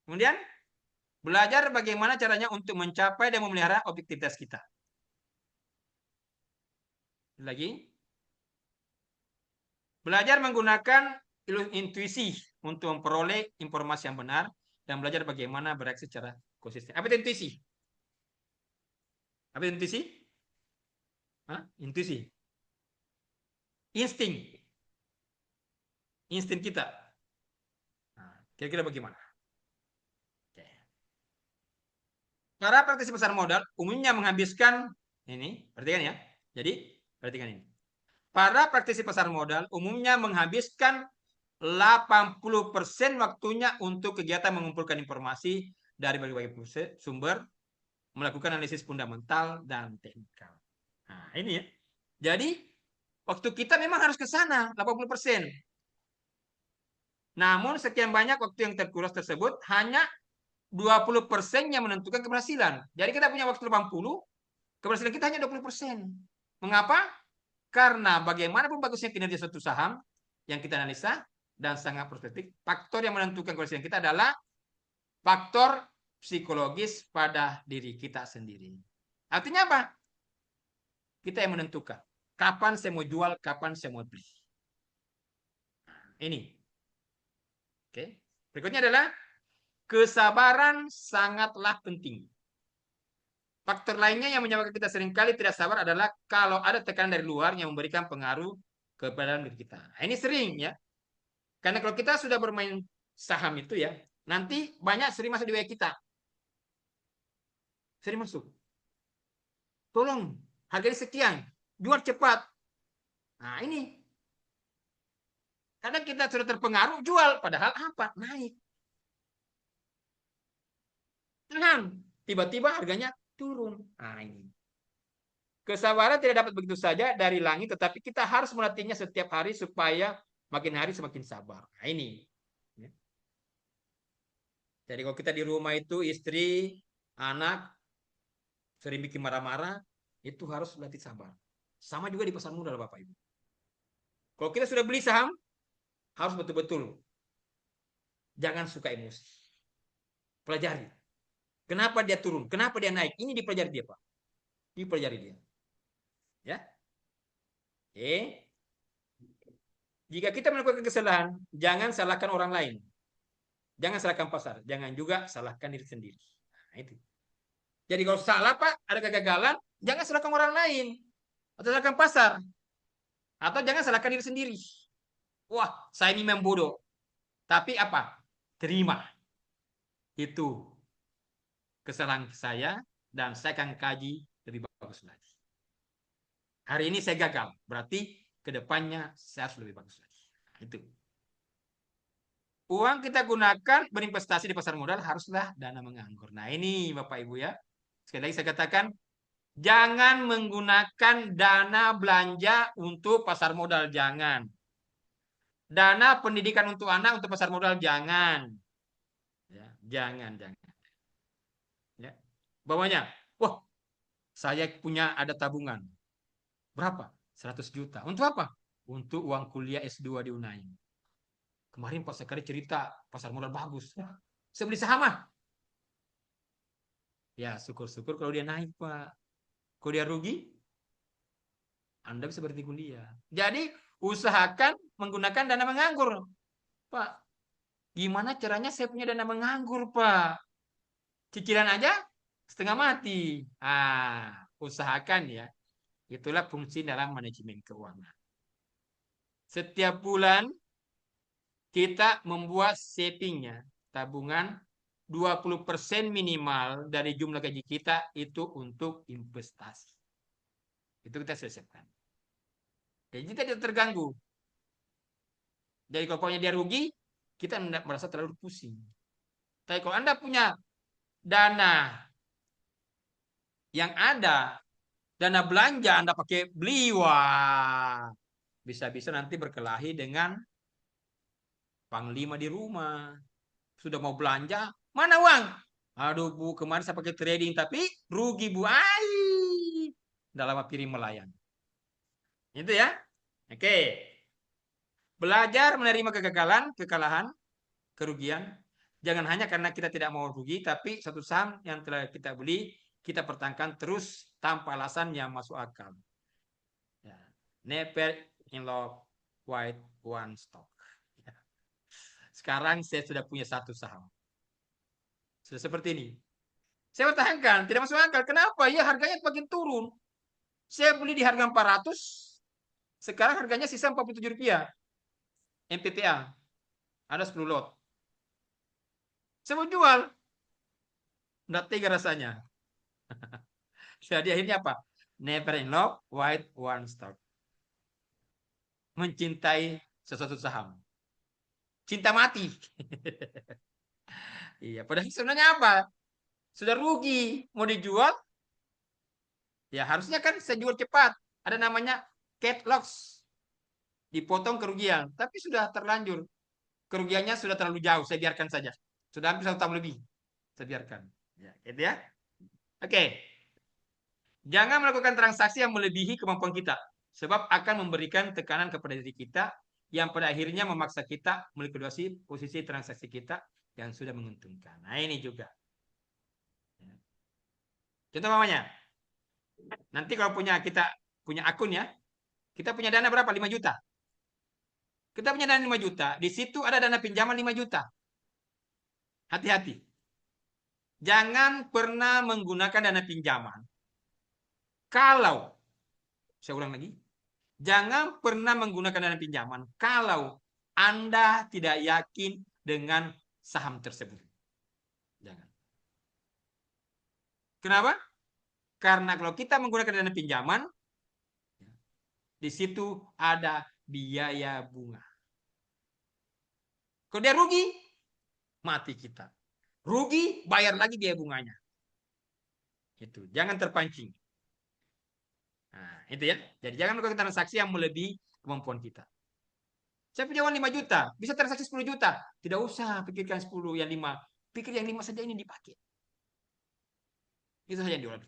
Kemudian, belajar bagaimana caranya untuk mencapai dan memelihara objektivitas kita. Lagi. Belajar menggunakan intuisi untuk memperoleh informasi yang benar dan belajar bagaimana bereaksi secara konsisten. Apa itu intuisi? Apa itu intuisi? Hah? Intuisi. Insting. Insting kita. Nah, kira-kira bagaimana? Oke. Para praktisi pasar modal umumnya menghabiskan ini, perhatikan ya. Jadi, perhatikan ini. Para praktisi pasar modal umumnya menghabiskan 80% waktunya untuk kegiatan mengumpulkan informasi dari berbagai sumber, melakukan analisis fundamental dan teknikal. Nah, ini ya. Jadi, waktu kita memang harus ke sana, 80%. Namun, sekian banyak waktu yang terkuras tersebut hanya 20% yang menentukan keberhasilan. Jadi, kita punya waktu 80, keberhasilan kita hanya 20%. Mengapa? Karena bagaimanapun bagusnya kinerja suatu saham yang kita analisa dan sangat prospektif, faktor yang menentukan keberhasilan kita adalah faktor psikologis pada diri kita sendiri. Artinya apa? Kita yang menentukan kapan saya mau jual, kapan saya mau beli. Ini. Oke. Berikutnya adalah kesabaran sangatlah penting. Faktor lainnya yang menyebabkan kita seringkali tidak sabar adalah kalau ada tekanan dari luar yang memberikan pengaruh kepada diri kita. Nah, ini sering ya. Karena kalau kita sudah bermain saham itu ya, nanti banyak sering masuk di WA kita. Sering masuk. Tolong, harganya sekian. Jual cepat. Nah, ini. Kadang kita sudah terpengaruh, jual. Padahal apa? Naik. Tenang. Tiba-tiba harganya turun. Nah, ini. Kesabaran tidak dapat begitu saja dari langit, tetapi kita harus melatihnya setiap hari supaya makin hari semakin sabar. Nah, ini. Ya. Jadi kalau kita di rumah itu istri, anak sering bikin marah-marah, itu harus latih sabar. Sama juga di pasar modal Bapak Ibu. Kalau kita sudah beli saham, harus betul-betul jangan suka emosi. Pelajari. Kenapa dia turun? Kenapa dia naik? Ini dipelajari dia, Pak. Dipelajari dia. Ya. Oke. Jika kita melakukan kesalahan, jangan salahkan orang lain. Jangan salahkan pasar. Jangan juga salahkan diri sendiri. Nah, itu. Jadi kalau salah, Pak, ada kegagalan, jangan salahkan orang lain. Atau salahkan pasar. Atau jangan salahkan diri sendiri. Wah, saya ini memang bodoh. Tapi apa? Terima. Itu kesalahan saya dan saya akan kaji lebih bagus lagi. Hari ini saya gagal, berarti kedepannya saya harus lebih bagus lagi. Nah, itu. Uang kita gunakan berinvestasi di pasar modal haruslah dana menganggur. Nah ini Bapak Ibu ya. Sekali lagi saya katakan, jangan menggunakan dana belanja untuk pasar modal, jangan. Dana pendidikan untuk anak untuk pasar modal, jangan. Ya, jangan. Ya. Bawahnya, wah saya punya ada tabungan. Berapa? 100 juta. Untuk apa? Untuk uang kuliah S2 di UNAIN. Kemarin Pak Sekali cerita pasar modal bagus. Saya beli saham ah. Ya syukur-syukur kalau dia naik Pak. Kalau dia rugi, Anda bisa berhenti kuliah. Jadi usahakan menggunakan dana menganggur. Pak, gimana caranya saya punya dana menganggur Pak? Cicilan aja setengah mati. Usahakan ya. Itulah fungsi dalam manajemen keuangan. Setiap bulan kita membuat savingnya, tabungan 20% minimal dari jumlah gaji kita itu untuk investasi. Itu kita selesaikan. Jadi kita tidak terganggu. Jadi kalau pokoknya dia rugi, kita tidak merasa terlalu pusing. Tapi kalau Anda punya dana yang ada, dana belanja Anda pakai beli, wah, bisa-bisa nanti berkelahi dengan panglima di rumah. Sudah mau belanja, mana uang? Aduh Bu, kemarin saya pakai trading tapi rugi Bu. Ai. Dalam piring melayang. Itu ya. Oke. Belajar menerima kegagalan, kekalahan, kerugian. Jangan hanya karena kita tidak mau rugi, tapi satu saham yang telah kita beli, kita pertahankan terus tanpa alasan yang masuk akal. Ya. Never in love with one stock. Ya. Sekarang saya sudah punya satu saham. Sudah seperti ini. Saya pertahankan, tidak masuk akal. Kenapa? Ya harganya makin turun. Saya beli di harga 400, sekarang harganya sisa Rp47. MPPA. Ada 10 lot. Saya mau jual. Nggak tega rasanya. Jadi akhirnya apa? Never in love with one stock. Mencintai sesuatu saham. Cinta mati. Iya, padahal sebenarnya apa? Sudah rugi. Mau dijual? Ya harusnya kan saya jual cepat. Ada namanya cat loss. Dipotong kerugian. Tapi sudah terlanjur. Kerugiannya sudah terlalu jauh. Saya biarkan saja. Sudah hampir 1 tahun lebih. Saya biarkan. Ya, gitu ya. Oke. Jangan melakukan transaksi yang melebihi kemampuan kita. Sebab akan memberikan tekanan kepada diri kita yang pada akhirnya memaksa kita melikuidasi posisi transaksi kita yang sudah menguntungkan. Nah ini juga. Contoh mamanya. Nanti kalau kita punya akun ya. Kita punya dana berapa? 5 juta. Kita punya dana 5 juta. Di situ ada dana pinjaman 5 juta. Hati-hati. Jangan pernah menggunakan dana pinjaman. Kalau, saya ulang lagi, jangan pernah menggunakan dana pinjaman kalau Anda tidak yakin dengan saham tersebut. Jangan. Kenapa? Karena kalau kita menggunakan dana pinjaman, di situ ada biaya bunga. Kalau dia rugi, mati kita. Rugi, bayar lagi biaya bunganya. Itu, jangan terpancing. Nah, itu ya. Jadi jangan melakukan transaksi yang melebihi kemampuan kita. Saya punya uang 5 juta, bisa transaksi 10 juta. Tidak usah pikirkan 10, yang 5. Pikir yang 5 saja ini dipakai. Itu saja yang diulang.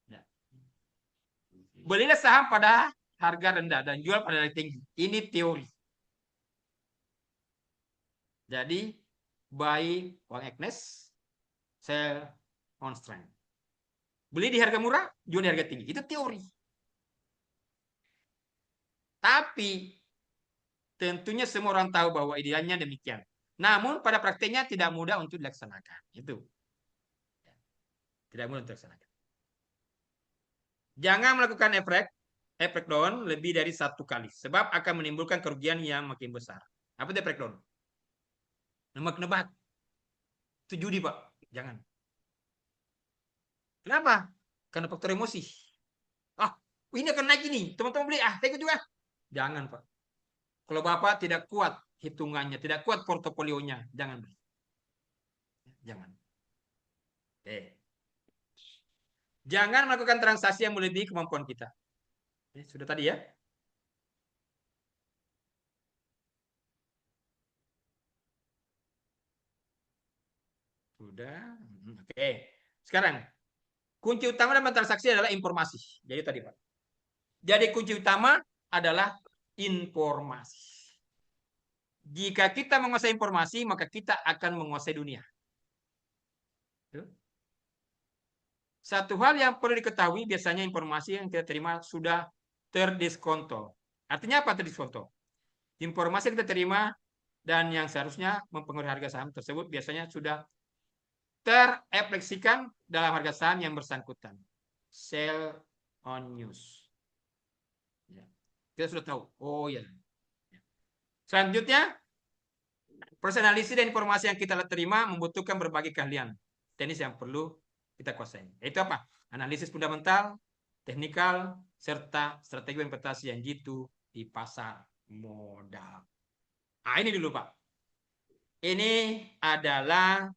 Ya. Belilah saham pada harga rendah dan jual pada harga tinggi. Ini teori. Jadi, buy uang Agnes, sell on strength. Beli di harga murah, jual di harga tinggi. Itu teori. Tapi tentunya semua orang tahu bahwa idealnya demikian. Namun pada prakteknya tidak mudah untuk dilaksanakan. Itu. Tidak mudah untuk dilaksanakan. Jangan melakukan efek down lebih dari 1 kali. Sebab akan menimbulkan kerugian yang makin besar. Apa itu efek down? Nebak-nebak. Itu judi, Pak. Jangan. Kenapa? Karena faktor emosi. Ah, ini akan naik ini. Teman-teman beli. Ah, saya ikut juga. Jangan, Pak. Kalau Bapak tidak kuat hitungannya, tidak kuat portofolionya, jangan beli. Jangan. Jangan melakukan transaksi yang melebihi kemampuan kita. Sudah tadi ya. Sudah. Oke. Sekarang, kunci utama dalam transaksi adalah informasi. Jadi tadi, Pak. Jadi kunci utama adalah informasi. Jika kita menguasai informasi, maka kita akan menguasai dunia. Satu hal yang perlu diketahui, biasanya informasi yang kita terima sudah terdiskonto. Artinya apa terdiskonto? Informasi yang kita terima dan yang seharusnya mempengaruhi harga saham tersebut biasanya sudah terefleksikan dalam harga saham yang bersangkutan. Sell on news. Ya. Kita sudah tahu. Oh ya. Selanjutnya, proses analisis dan informasi yang kita terima membutuhkan berbagai keahlian teknis yang perlu kita kuasai. Itu apa? Analisis fundamental, teknikal, serta strategi investasi yang jitu di pasar modal. Nah, ini dulu, Pak. Ini adalah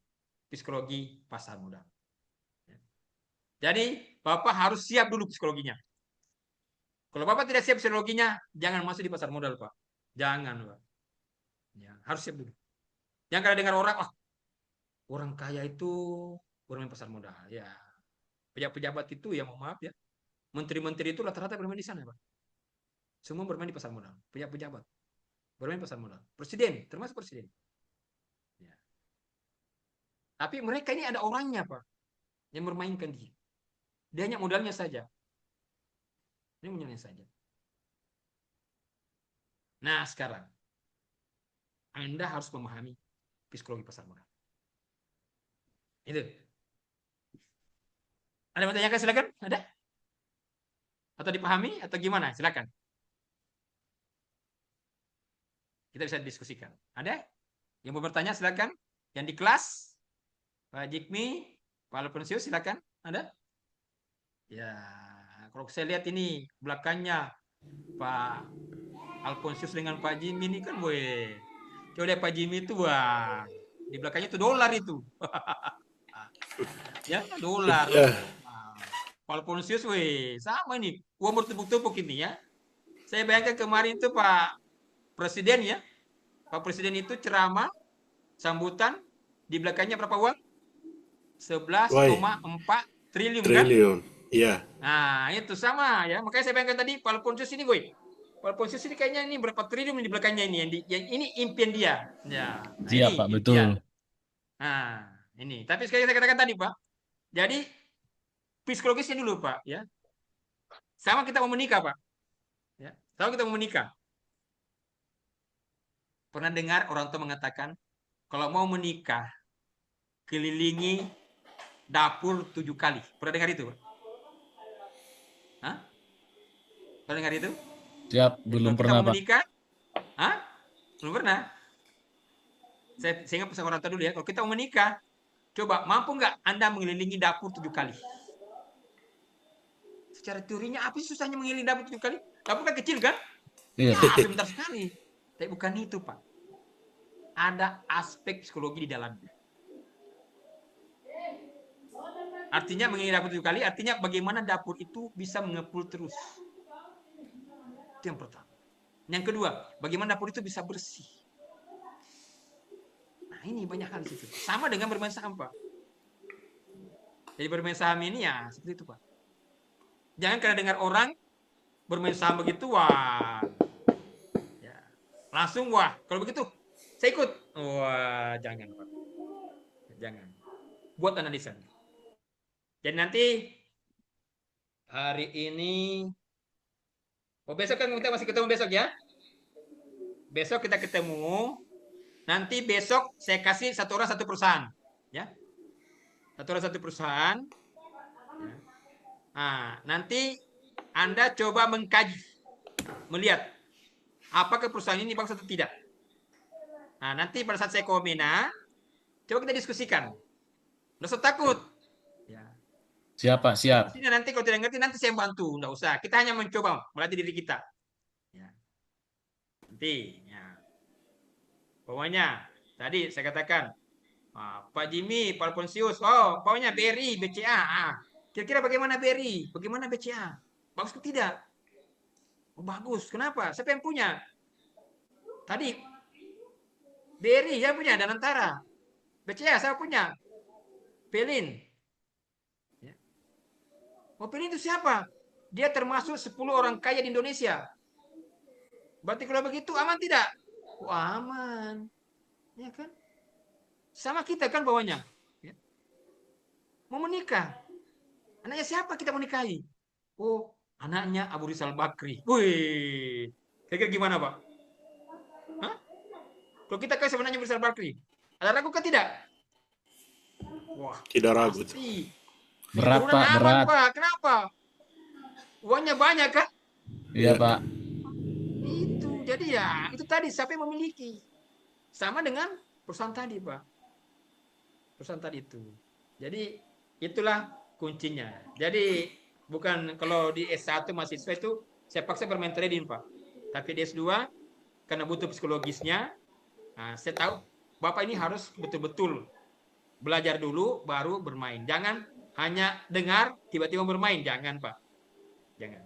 psikologi pasar modal. Jadi, Bapak harus siap dulu psikologinya. Kalau Bapak tidak siap psikologinya, jangan masuk di pasar modal, Pak. Jangan, Pak. Ya, harus siap dulu. Jangan kalau dengar orang, wah, orang kaya itu bermain pasar modal. Ya, pejabat-pejabat itu ya mohon maaf ya. Menteri-menteri itu rata-rata bermain di sana, Pak. Semua bermain di pasar modal. Pejabat-pejabat bermain pasar modal. Presiden, termasuk presiden. Ya. Tapi mereka ini ada orangnya, Pak, yang bermainkan dia. Dia hanya modalnya saja. Ini modalnya saja. Nah, sekarang Anda harus memahami psikologi pasar modal. Itu. Ada yang mau tanyakan silakan? Ada? Atau dipahami atau gimana? Silakan. Kita bisa diskusikan. Ada? Yang mau bertanya silakan. Yang di kelas, Pak Jikmi, Pak Alfonsius silakan. Ada? Ya, kalau saya lihat ini belakangnya Pak Alfonsius dengan Pak Jimmy ini kan, boy. Coba lihat Pak Jimmy itu, wah, di belakangnya itu dolar itu. Ya, dolar. Pak Alfonsius, weh, sama ini. Uang bertumpuk-tumpuk ini ya. Saya bayangkan kemarin itu Pak Presiden ya. Pak Presiden itu ceramah, sambutan, di belakangnya berapa uang? 11,4 triliun kan? Triliun. Iya. Nah, itu sama ya. Makanya saya bayangkan tadi Pak Alfonsius ini, boy. Pak Alfonsius ini kayaknya ini berapa triliun di belakangnya ini yang ini impian dia. Ya. Nah, Siap, ini Pak, impian. betul. Nah, ini. Tapi sekali saya katakan tadi, Pak. Jadi psikologisnya dulu, Pak, ya. Sama kita mau menikah, Pak. Ya. Sama kita mau menikah. Pernah dengar orang tua mengatakan, kalau mau menikah, kelilingi dapur 7 kali. Pernah dengar itu, Pak? Hah? Pernah dengar itu? Siap, Jadi belum kalau kita pernah, mau Pak. menikah, hah? Belum pernah. Saya ingat pesan orang tua dulu ya. Kalau kita mau menikah, coba mampu nggak Anda mengelilingi dapur 7 kali? Secara teorinya apa sih susahnya mengelilingi dapur 7 kali? Dapur kan kecil kan? Iya, Ya, Pak. sebentar sekali. Tapi bukan itu, Pak. Ada aspek psikologi di dalamnya. Artinya mengelilingi dapur 7 kali, artinya bagaimana dapur itu bisa mengepul terus. Itu yang pertama. Yang kedua, bagaimana dapur itu bisa bersih. Nah, ini banyak hal di situ. Sama dengan bermain saham, Pak. Jadi bermain saham ini ya seperti itu, Pak. Jangan karena dengar orang bermain saham begitu, wah, ya, langsung wah. Kalau begitu, saya ikut. Wah, jangan, Pak. Jangan. Buat analisa. Jadi nanti hari ini, oh besok kan kita masih ketemu besok ya. Besok kita ketemu. Nanti besok saya kasih satu orang satu perusahaan, ya. Satu orang satu perusahaan. Ya. Nah, nanti Anda coba mengkaji, melihat apakah perusahaan ini bagus atau tidak. Nah, nanti pada saat saya komena, coba kita diskusikan. Nggak usah takut. Ya. Siap, Pak, siap. Pastinya nanti kalau tidak ngerti, nanti saya bantu. Nggak usah. Kita hanya mencoba melatih diri kita. Ya. Nanti, ya. Pokoknya, tadi saya katakan, Pak Jimmy, Pak Alfonsius, oh, pokoknya BRI, BCA. Kira-kira bagaimana BRI? Bagaimana BCA? Bagus atau tidak? Oh, bagus. Kenapa? Siapa yang punya? Tadi, BRI, yang punya? Danantara. BCA, siapa punya? Pelin. Ya. Oh, Pelin itu siapa? Dia termasuk 10 orang kaya di Indonesia. Berarti kalau begitu aman tidak? Oh, aman. Ya kan? Sama kita kan bawahnya. Ya. Mau menikah. Anaknya siapa kita mau nikahi? Oh, anaknya Abu Rizal Bakri. Wih. Kira-kira gimana, Pak? Hah? Kalau kita kasih sebenarnya Abu Rizal Bakri, ada ragu kan tidak? Wah, Tidak ragu. pasti. Berat, Turunan Pak, aman, berat. Pak. Kenapa? Uangnya banyak kan? Iya, Pak. Itu. Jadi ya, itu tadi siapa yang memiliki. Sama dengan perusahaan tadi, Pak. Perusahaan tadi itu. Jadi itulah kuncinya. Jadi bukan kalau di S1 mahasiswa itu saya paksa bermain trading, Pak. Tapi di S2 karena butuh psikologisnya, nah, saya tahu Bapak ini harus betul-betul belajar dulu baru bermain. Jangan hanya dengar tiba-tiba bermain, jangan Pak. Jangan.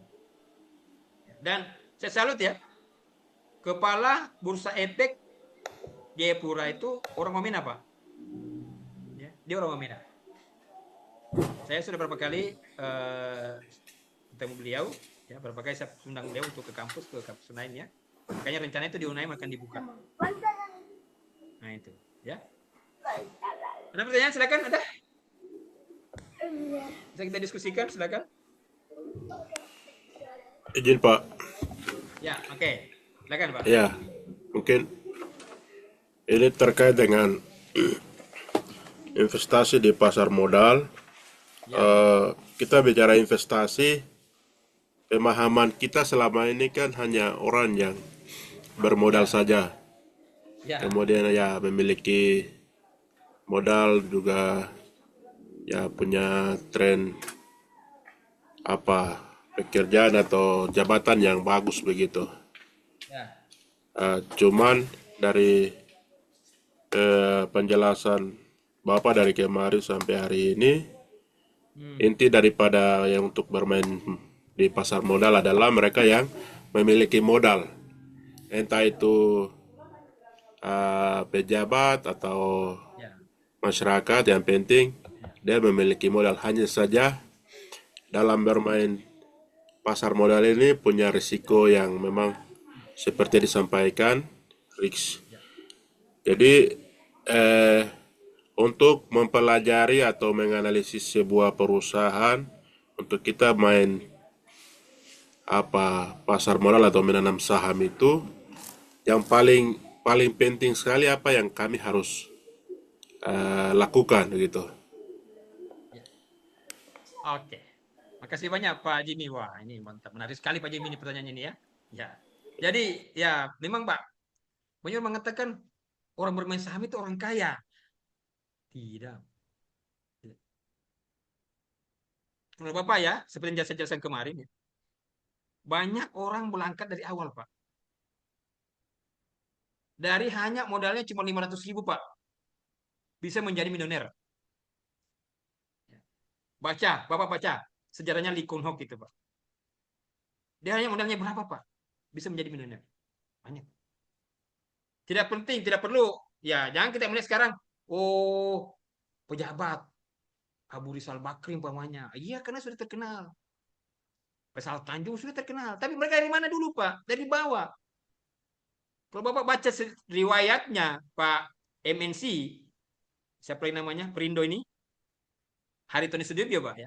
Dan saya salut ya, kepala Bursa Efek Jayapura itu orang Wamena Pak. Ya, dia orang Wamena. Saya sudah berapa kali ketemu beliau, ya berapa kali saya undang beliau untuk ke kampus Unain ya. Kayaknya rencana itu di Unain akan dibuka. Nah itu, ya. Ada pertanyaan silakan ada. Bisa kita diskusikan silakan. Izin Pak. Ya, oke. Silakan Pak. Ya, mungkin ini terkait dengan investasi di pasar modal. Kita bicara investasi, pemahaman kita selama ini kan hanya orang yang bermodal saja. Ya, Kemudian ya memiliki modal juga ya punya tren apa pekerjaan atau jabatan yang bagus begitu. ya, Cuman dari penjelasan Bapak dari kemarin sampai hari ini, inti daripada yang untuk bermain di pasar modal adalah mereka yang memiliki modal, entah itu pejabat atau ya, masyarakat, yang penting dia memiliki modal. Hanya saja dalam bermain pasar modal ini punya risiko yang memang seperti disampaikan, risk. Jadi untuk mempelajari atau menganalisis sebuah perusahaan, untuk kita main pasar modal atau menanam saham itu, yang paling penting sekali apa yang kami harus lakukan gitu. oke. Makasih banyak Pak Jimmy. Wah, ini mantap. Menarik sekali Pak Jimmy ini pertanyaan ini ya. Ya. Jadi, ya memang Pak, banyak orang mengatakan orang bermain saham itu orang kaya. Tidak. Menurut Bapak ya, seperti yang saya jelaskan kemarin ya. Banyak orang berangkat dari awal Pak. Dari hanya modalnya cuma 500.000 Pak. Bisa menjadi milioner. Baca, Bapak baca. Sejarahnya Lee Kun Ho gitu Pak. Dia hanya modalnya berapa Pak? Bisa menjadi milioner. Banyak. Tidak penting, tidak perlu. Ya, jangan kita melihat sekarang. Oh, pejabat. Abu Rizal Bakri umpamanya. Iya, karena sudah terkenal. Pesal Tanjung sudah terkenal. Tapi mereka dari mana dulu, Pak? Dari bawah. Kalau Bapak baca riwayatnya Pak MNC, siapa yang namanya? Perindo ini. Haritoni Sudibyo, Pak ya.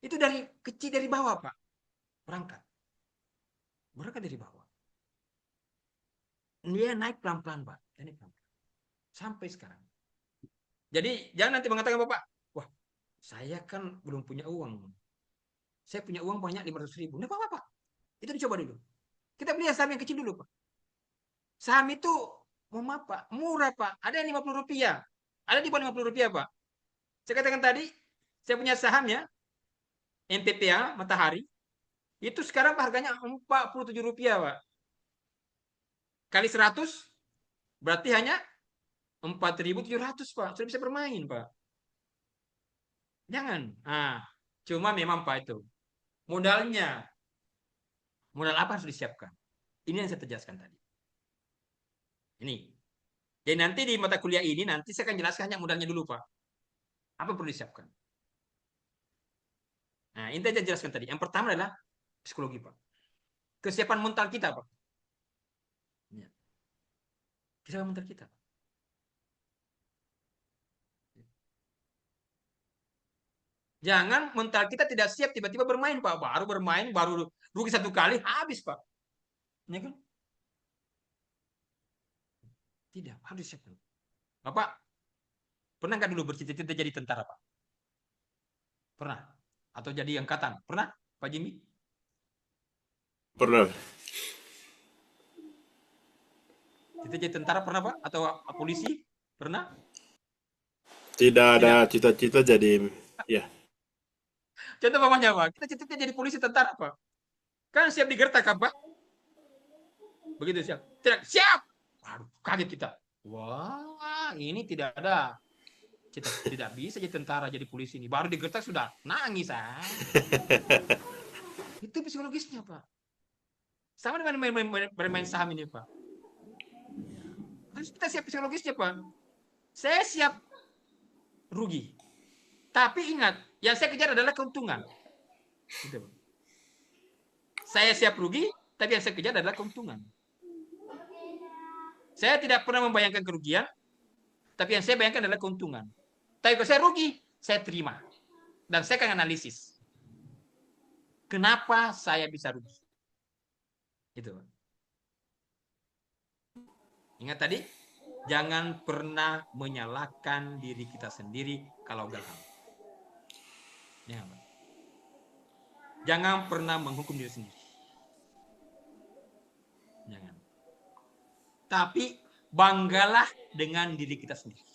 Itu dari kecil dari bawah, Pak. Berangkat. Berangkat dari bawah. Dia naik pelan-pelan, Pak. Dia naik pelan-pelan. Sampai sekarang. Jadi jangan nanti mengatakan Bapak, wah, saya kan belum punya uang. Saya punya uang banyak 500.000. Nggak apa-apa, Pak. Itu dicoba dulu. Kita beli saham yang kecil dulu, Pak. Saham itu mau apa? Murah, Pak. Ada yang Rp50. Ada di bawah Rp50, Pak. Saya katakan tadi, saya punya saham ya, MPPA, Matahari. Itu sekarang harganya Rp47, Pak. Kali 100, berarti hanya 4.700, Pak. Sudah bisa bermain, Pak. Jangan. Nah, cuma memang, Pak, itu. Modalnya. Modal apa harus disiapkan? Ini yang saya jelaskan tadi. Ini. Jadi nanti di mata kuliah ini, nanti saya akan jelaskan hanya modalnya dulu, Pak. Apa yang perlu disiapkan? Nah, ini saya jelaskan tadi. Yang pertama adalah psikologi, Pak. Kesiapan mental kita, Pak. Ya. Kesiapan mental kita. Jangan mental kita tidak siap tiba-tiba bermain, Pak. Baru bermain, baru rugi 1 kali, habis, Pak. Ya kan? Tidak, harus disiapkan. Bapak, pernah nggak dulu bercita-cita jadi tentara, Pak? Pernah? Atau jadi angkatan? Pernah, Pak Jimmy? Pernah. Kita jadi tentara pernah, Pak? Atau polisi? Pernah? Tidak ada Tidak. cita-cita jadi ya. Contoh mamanya, Pak. Kita cita-cita jadi polisi tentara, Pak. Kan siap digertak, kan, Pak? Begitu siap. Tidak, siap. Waduh, kaget kita. Wah, ini tidak ada. Tidak bisa jadi tentara, jadi polisi ini. Baru digertak sudah nangis. Itu psikologisnya, Pak. Sama dengan bermain saham ini, Pak. Harus kita siap psikologisnya, Pak. Saya siap rugi. Tapi ingat, yang saya kejar adalah keuntungan. Gitu, Pak. Saya siap rugi, tapi yang saya kejar adalah keuntungan. Saya tidak pernah membayangkan kerugian, tapi yang saya bayangkan adalah keuntungan. Tapi kalau saya rugi, saya terima. Dan saya akan analisis. Kenapa saya bisa rugi? Itu. Ingat tadi, jangan pernah menyalahkan diri kita sendiri kalau gagal. Ya, Pak. Jangan pernah menghukum diri sendiri. Jangan. Tapi banggalah dengan diri kita sendiri.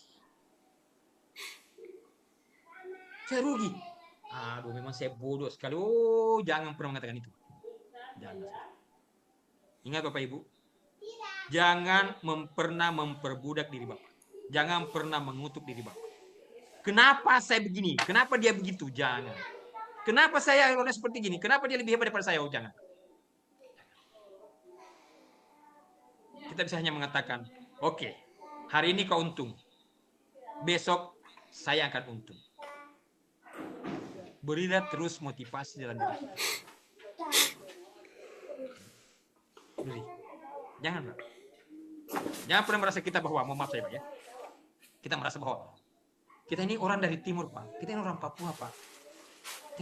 Saya rugi. Aduh, memang saya bodoh sekali. Oh, jangan pernah mengatakan itu. Jangan. Ingat Bapak Ibu, jangan pernah memperbudak diri Bapak. Jangan pernah mengutuk diri Bapak. Kenapa saya begini? Kenapa dia begitu? Jangan. Kenapa saya orangnya seperti gini? Kenapa dia lebih hebat daripada saya? Oh, jangan. Kita bisa hanya mengatakan, oke, hari ini kau untung. Besok saya akan untung. Berilah terus motivasi dalam diri kita. Beri. Jangan, Pak. Jangan pernah merasa kita bahwa, maaf saya Pak ya. Kita merasa bahwa kita ini orang dari timur, Pak. Kita ini orang Papua, Pak.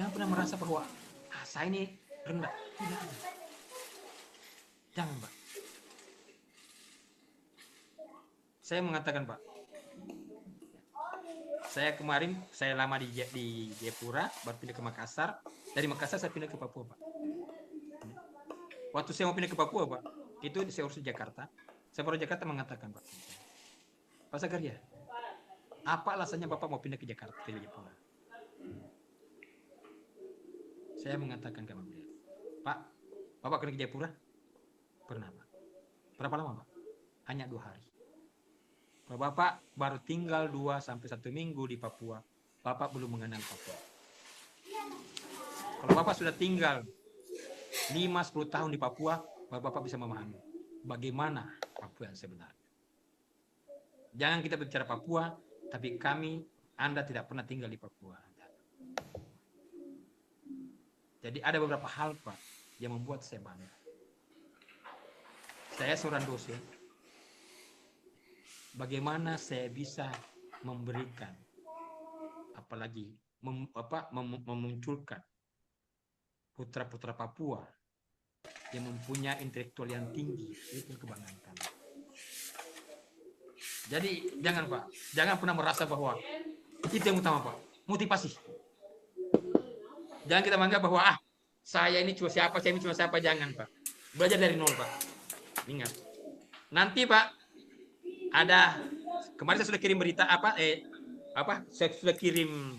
Jangan pernah merasa bahwa saya ini rendah. Tidak ada. Jangan, Pak. Saya mengatakan, Pak. Saya kemarin, saya lama di Jayapura, baru pindah ke Makassar. Dari Makassar saya pindah ke Papua, Pak. Waktu saya mau pindah ke Papua, Pak, itu saya urus di Jakarta. Saya baru Jakarta mengatakan, Pak. Pak Zakaria, apa alasannya Bapak mau pindah ke Jakarta, ke Jayapura? Saya mengatakan ke beliau, Pak, Bapak pernah ke Jayapura? Pernah, Pak. Berapa lama, Pak? Hanya 2 hari. Kalau Bapak baru tinggal 2 sampai 1 minggu di Papua, Bapak belum mengenal Papua. Kalau Bapak sudah tinggal 5-10 tahun di Papua, Bapak bisa memahami bagaimana Papua yang sebenarnya. Jangan kita bicara Papua, tapi Anda tidak pernah tinggal di Papua. Jadi ada beberapa hal, Pak, yang membuat saya bangga. Saya seorang dosen. Bagaimana saya bisa memberikan, apalagi memunculkan putra-putra Papua yang mempunyai intelektual yang tinggi, itu kebanggaan kami. Jadi jangan, Pak, jangan pernah merasa bahwa itu yang utama, Pak. Motivasi. Jangan kita menganggap bahwa saya ini cuma siapa, jangan, Pak. Belajar dari nol, Pak. Ingat. Nanti, Pak, ada kemarin saya sudah kirim berita saya sudah kirim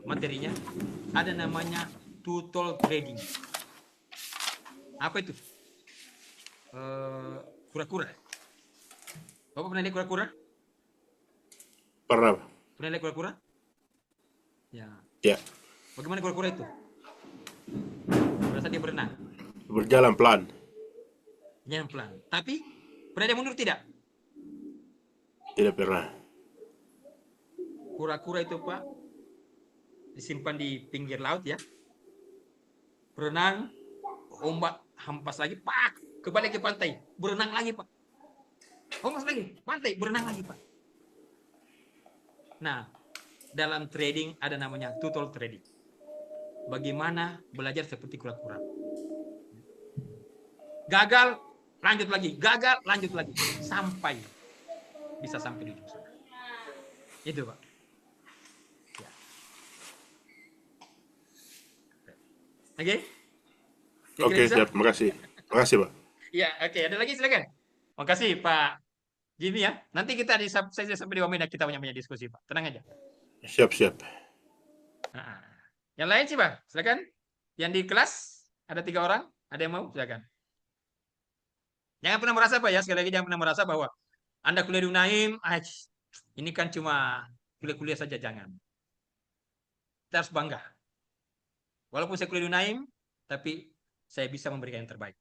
materinya. Ada namanya tutorial trading. Apa itu? Kura-kura. Bapak pernah lihat kura-kura? Pernah. Pernah lihat kura-kura? Ya. Ya. Bagaimana kura-kura itu? Berasa dia berenang. Berjalan pelan. Jalan pelan. Tapi pernah dia mundur tidak? Tidak pernah. Kura-kura itu, Pak, disimpan di pinggir laut ya. Berenang, ombak hampas lagi, Pak, kembali ke pantai, berenang lagi, Pak. Hampas lagi, pantai, berenang lagi, Pak. Nah, dalam trading ada namanya tutorial trading. Bagaimana belajar seperti kura-kura. Gagal, lanjut lagi, gagal, lanjut lagi, sampai bisa sampai di ujung sana. Itu, Pak. Ya. Oke? Oke, siap. Makasih. Makasih, Pak. Ya, oke. Ada lagi, silakan. Makasih, Pak Jimmy ya. Nanti kita saya sampai di Wamena kita banyak diskusi, Pak. Tenang aja. Siap, siap. Nah, yang lain sih, Pak. Silakan. Yang di kelas ada 3 orang. Ada yang mau? Silakan. Jangan pernah merasa, Pak ya. Sekali lagi jangan pernah merasa bahwa Anda kuliah di Unaim, ini kan cuma kuliah-kuliah saja, jangan. Kita harus bangga. Walaupun saya kuliah di Unaim, tapi saya bisa memberikan yang terbaik.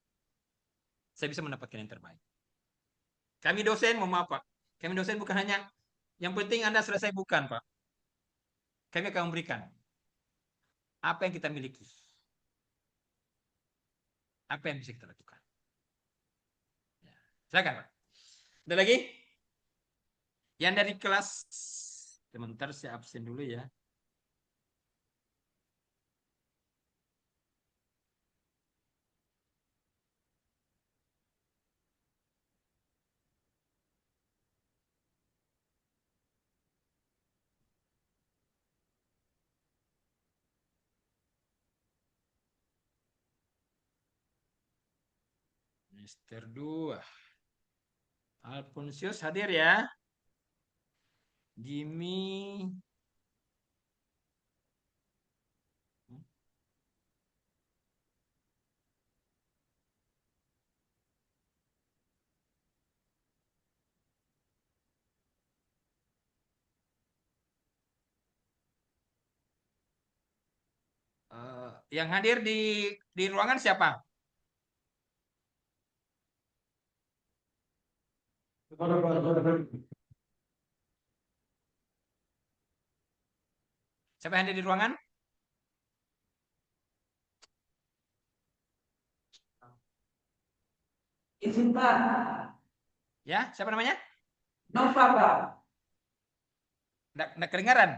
Saya bisa mendapatkan yang terbaik. Kami dosen, mohon maaf Pak. Kami dosen bukan hanya yang penting Anda selesai, bukan Pak. Kami akan memberikan apa yang kita miliki. Apa yang bisa kita lakukan. Ya. Silakan Pak. Ada lagi? Yang dari kelas, sebentar saya absen dulu ya. Semester 2. Alfonsius hadir ya. Jimmy. Yang hadir di ruangan siapa? Siapa yang hadir di ruangan? Izin Pak, Ya, siapa namanya? Nova Pak, Nggak kedengaran.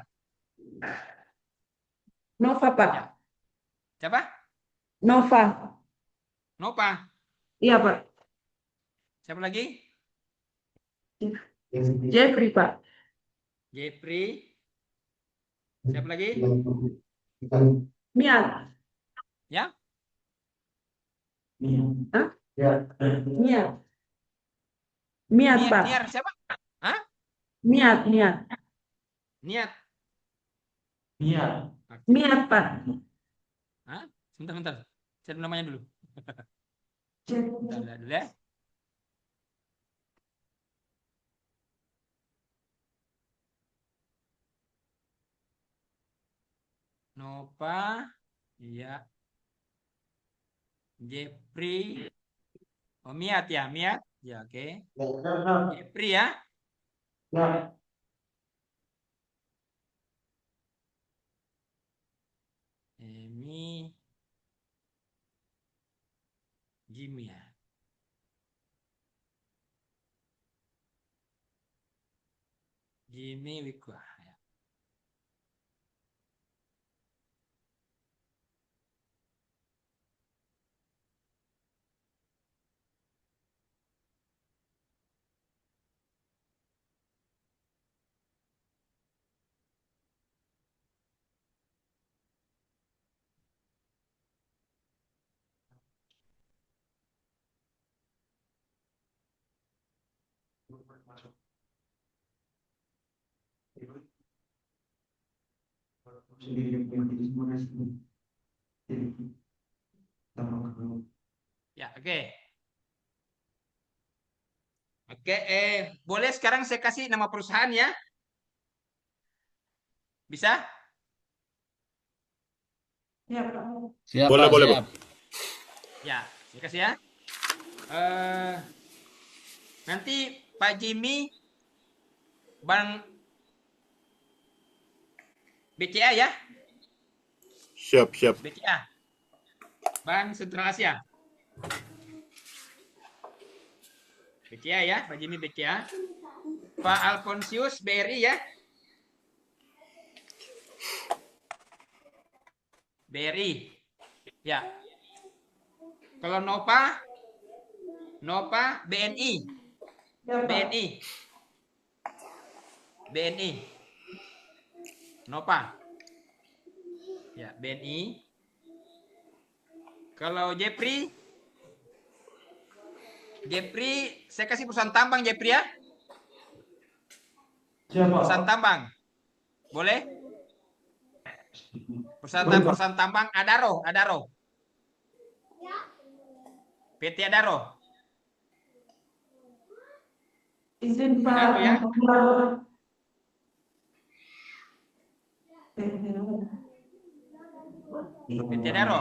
Nova Pak, Ya. Siapa? Nova, Nova. iya Pak, Siapa lagi? Jeffrey Pak, Jeffrey. Siapa lagi? Miat, Ya, Hah? Miat, Miat Pak, Niar siapa? Hah? Miat, Miat, Niat. Miat Pak, Hah? Sebentar. Saya namanya dulu. Bentar, dulu ya. Nova. Iya. Jeffrey. Oh, Miat ya, Miat. Ya, oke. Jeffrey ya. Emi. Jimmy ya. Jimmy Wikwa. Ya. Ya, oke. Oke, boleh sekarang saya kasih nama perusahaan ya? Bisa? iya Pak, Siap, Boleh, Pak, boleh, siap. Pak. Ya, saya kasih ya. Eh, nanti Pak Jimmy, Bang BCA ya, Siap, siap. BCA, Bang Sentral Asia. BCA ya, Pak Jimmy BCA. Pak Alfonsius BRI ya. BRI. Ya. Kalau Nova BNI. iya Pak, BNI. BNI. Nova. Ya, BNI. Kalau Jeffrey, saya kasih perusahaan tambang Jeffrey ya. Perusahaan tambang. Boleh? Perusahaan tambang Adaro. PT Adaro. Izin Ada Pak. ya? Binti Daro.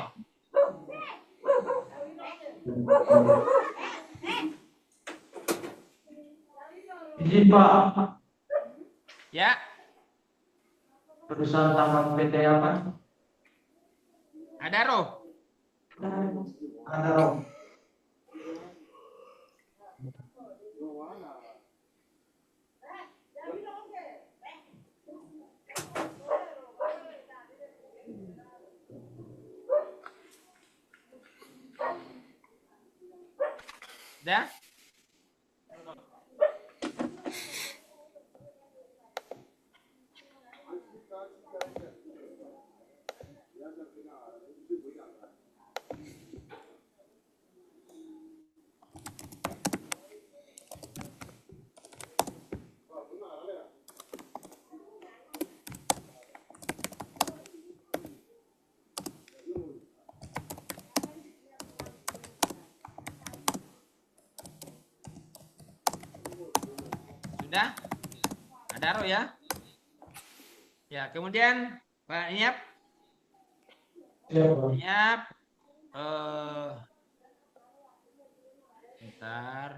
Izin Pak, Ya, perusahaan taman PT apa? Adaro. Ada Om. Dah? Sudah? Adaro ya? Ya, kemudian Pak Niap. Siap Pak. Niap. Bentar.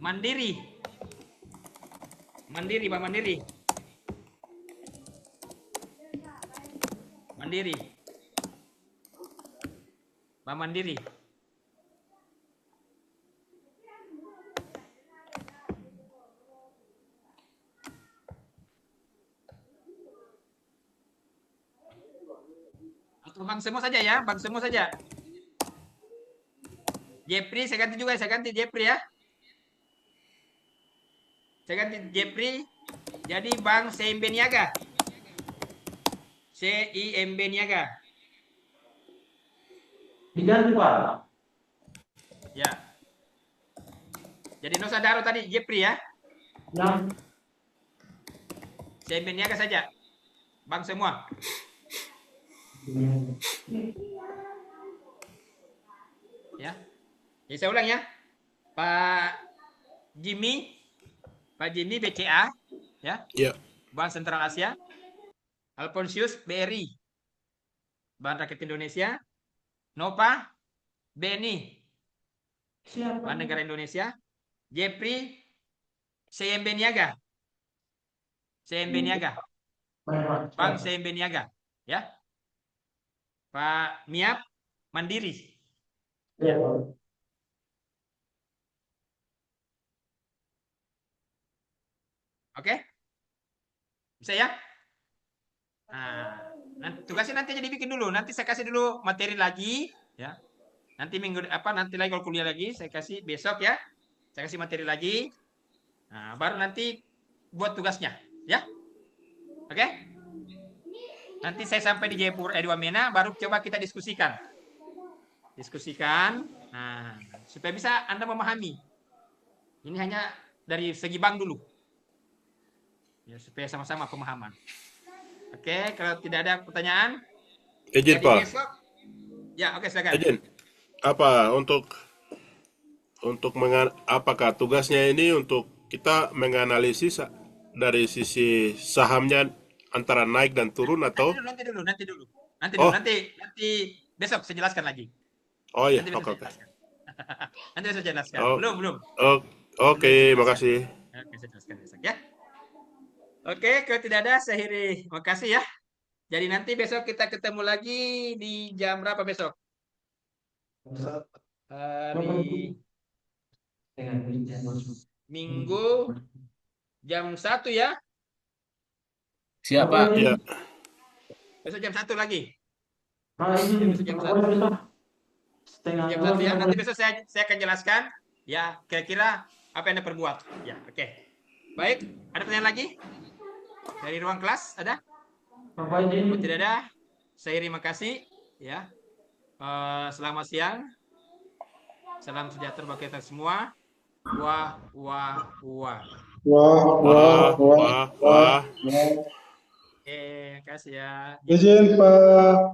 Mandiri. Mandiri, Pak Mandiri. Mandiri. Pak Mandiri. Atau Bang Semo saja ya, Bang Semo saja. Jepri, saya ganti juga, saya ganti Jepri ya. Saya ganti Jepri, jadi Bang CIMB Niaga. CIMB Niaga. Diganti Pak. Ya. Jadi Nusa Daro tadi Jepri ya. Yang CIMB Niaga saja. Bang semua. Ya. Jadi saya ulang ya. Pak Jimmy BCA ya. Ya. Bank Sentral Asia. Alfonsius BRI. Bank Rakyat Indonesia. Nova BNI. Siap Pak. Bank Negara Indonesia. Jepri CIMB Niaga. CIMB Niaga. Baik Pak. Bank CIMB Niaga ya. Pak Miap Mandiri. Siap Pak. Oke? Bisa ya? Nah, tugasnya nanti jadi bikin dulu. Nanti saya kasih dulu materi lagi, ya. Nanti nanti lagi kalau kuliah lagi, saya kasih besok ya. Saya kasih materi lagi. Nah, baru nanti buat tugasnya, ya. Oke? Nanti saya sampai di Jayapura, di Wamena, baru coba kita diskusikan. Nah, supaya bisa Anda memahami. Ini hanya dari segi bank dulu. Ya, supaya sama-sama pemahaman. Oke, kalau tidak ada pertanyaan, Izin jadi Pak. besok. Ya, oke silakan. Izin. Apa apakah tugasnya ini untuk kita menganalisis dari sisi sahamnya antara naik dan turun atau? Nanti dulu. Oh. Nanti besok saya jelaskan lagi. Oh iya, Nanti besok oke. saya jelaskan. Nanti saya jelaskan. Oh. Belum. Oke, makasih. Oke, saya jelaskan besok ya. Oke, kalau tidak ada, saya akhiri. Makasih ya. Jadi nanti besok kita ketemu lagi di jam berapa besok? Hari Minggu jam 1 ya. Siap, Pak. Ya. Besok jam 1 lagi. Pak ini Jam besok setengah Jam 1 ya. Nanti besok saya akan jelaskan ya kira-kira apa yang Anda perbuat. Ya, oke. Baik, ada pertanyaan lagi? Dari ruang kelas ada? Bapak izin. Kalau tidak ada, saya terima kasih ya. Selamat siang. Salam sejahtera bagi kita semua. Wah. Wah, wah, wah, wah. Oke, kasih ya. Izin Pak.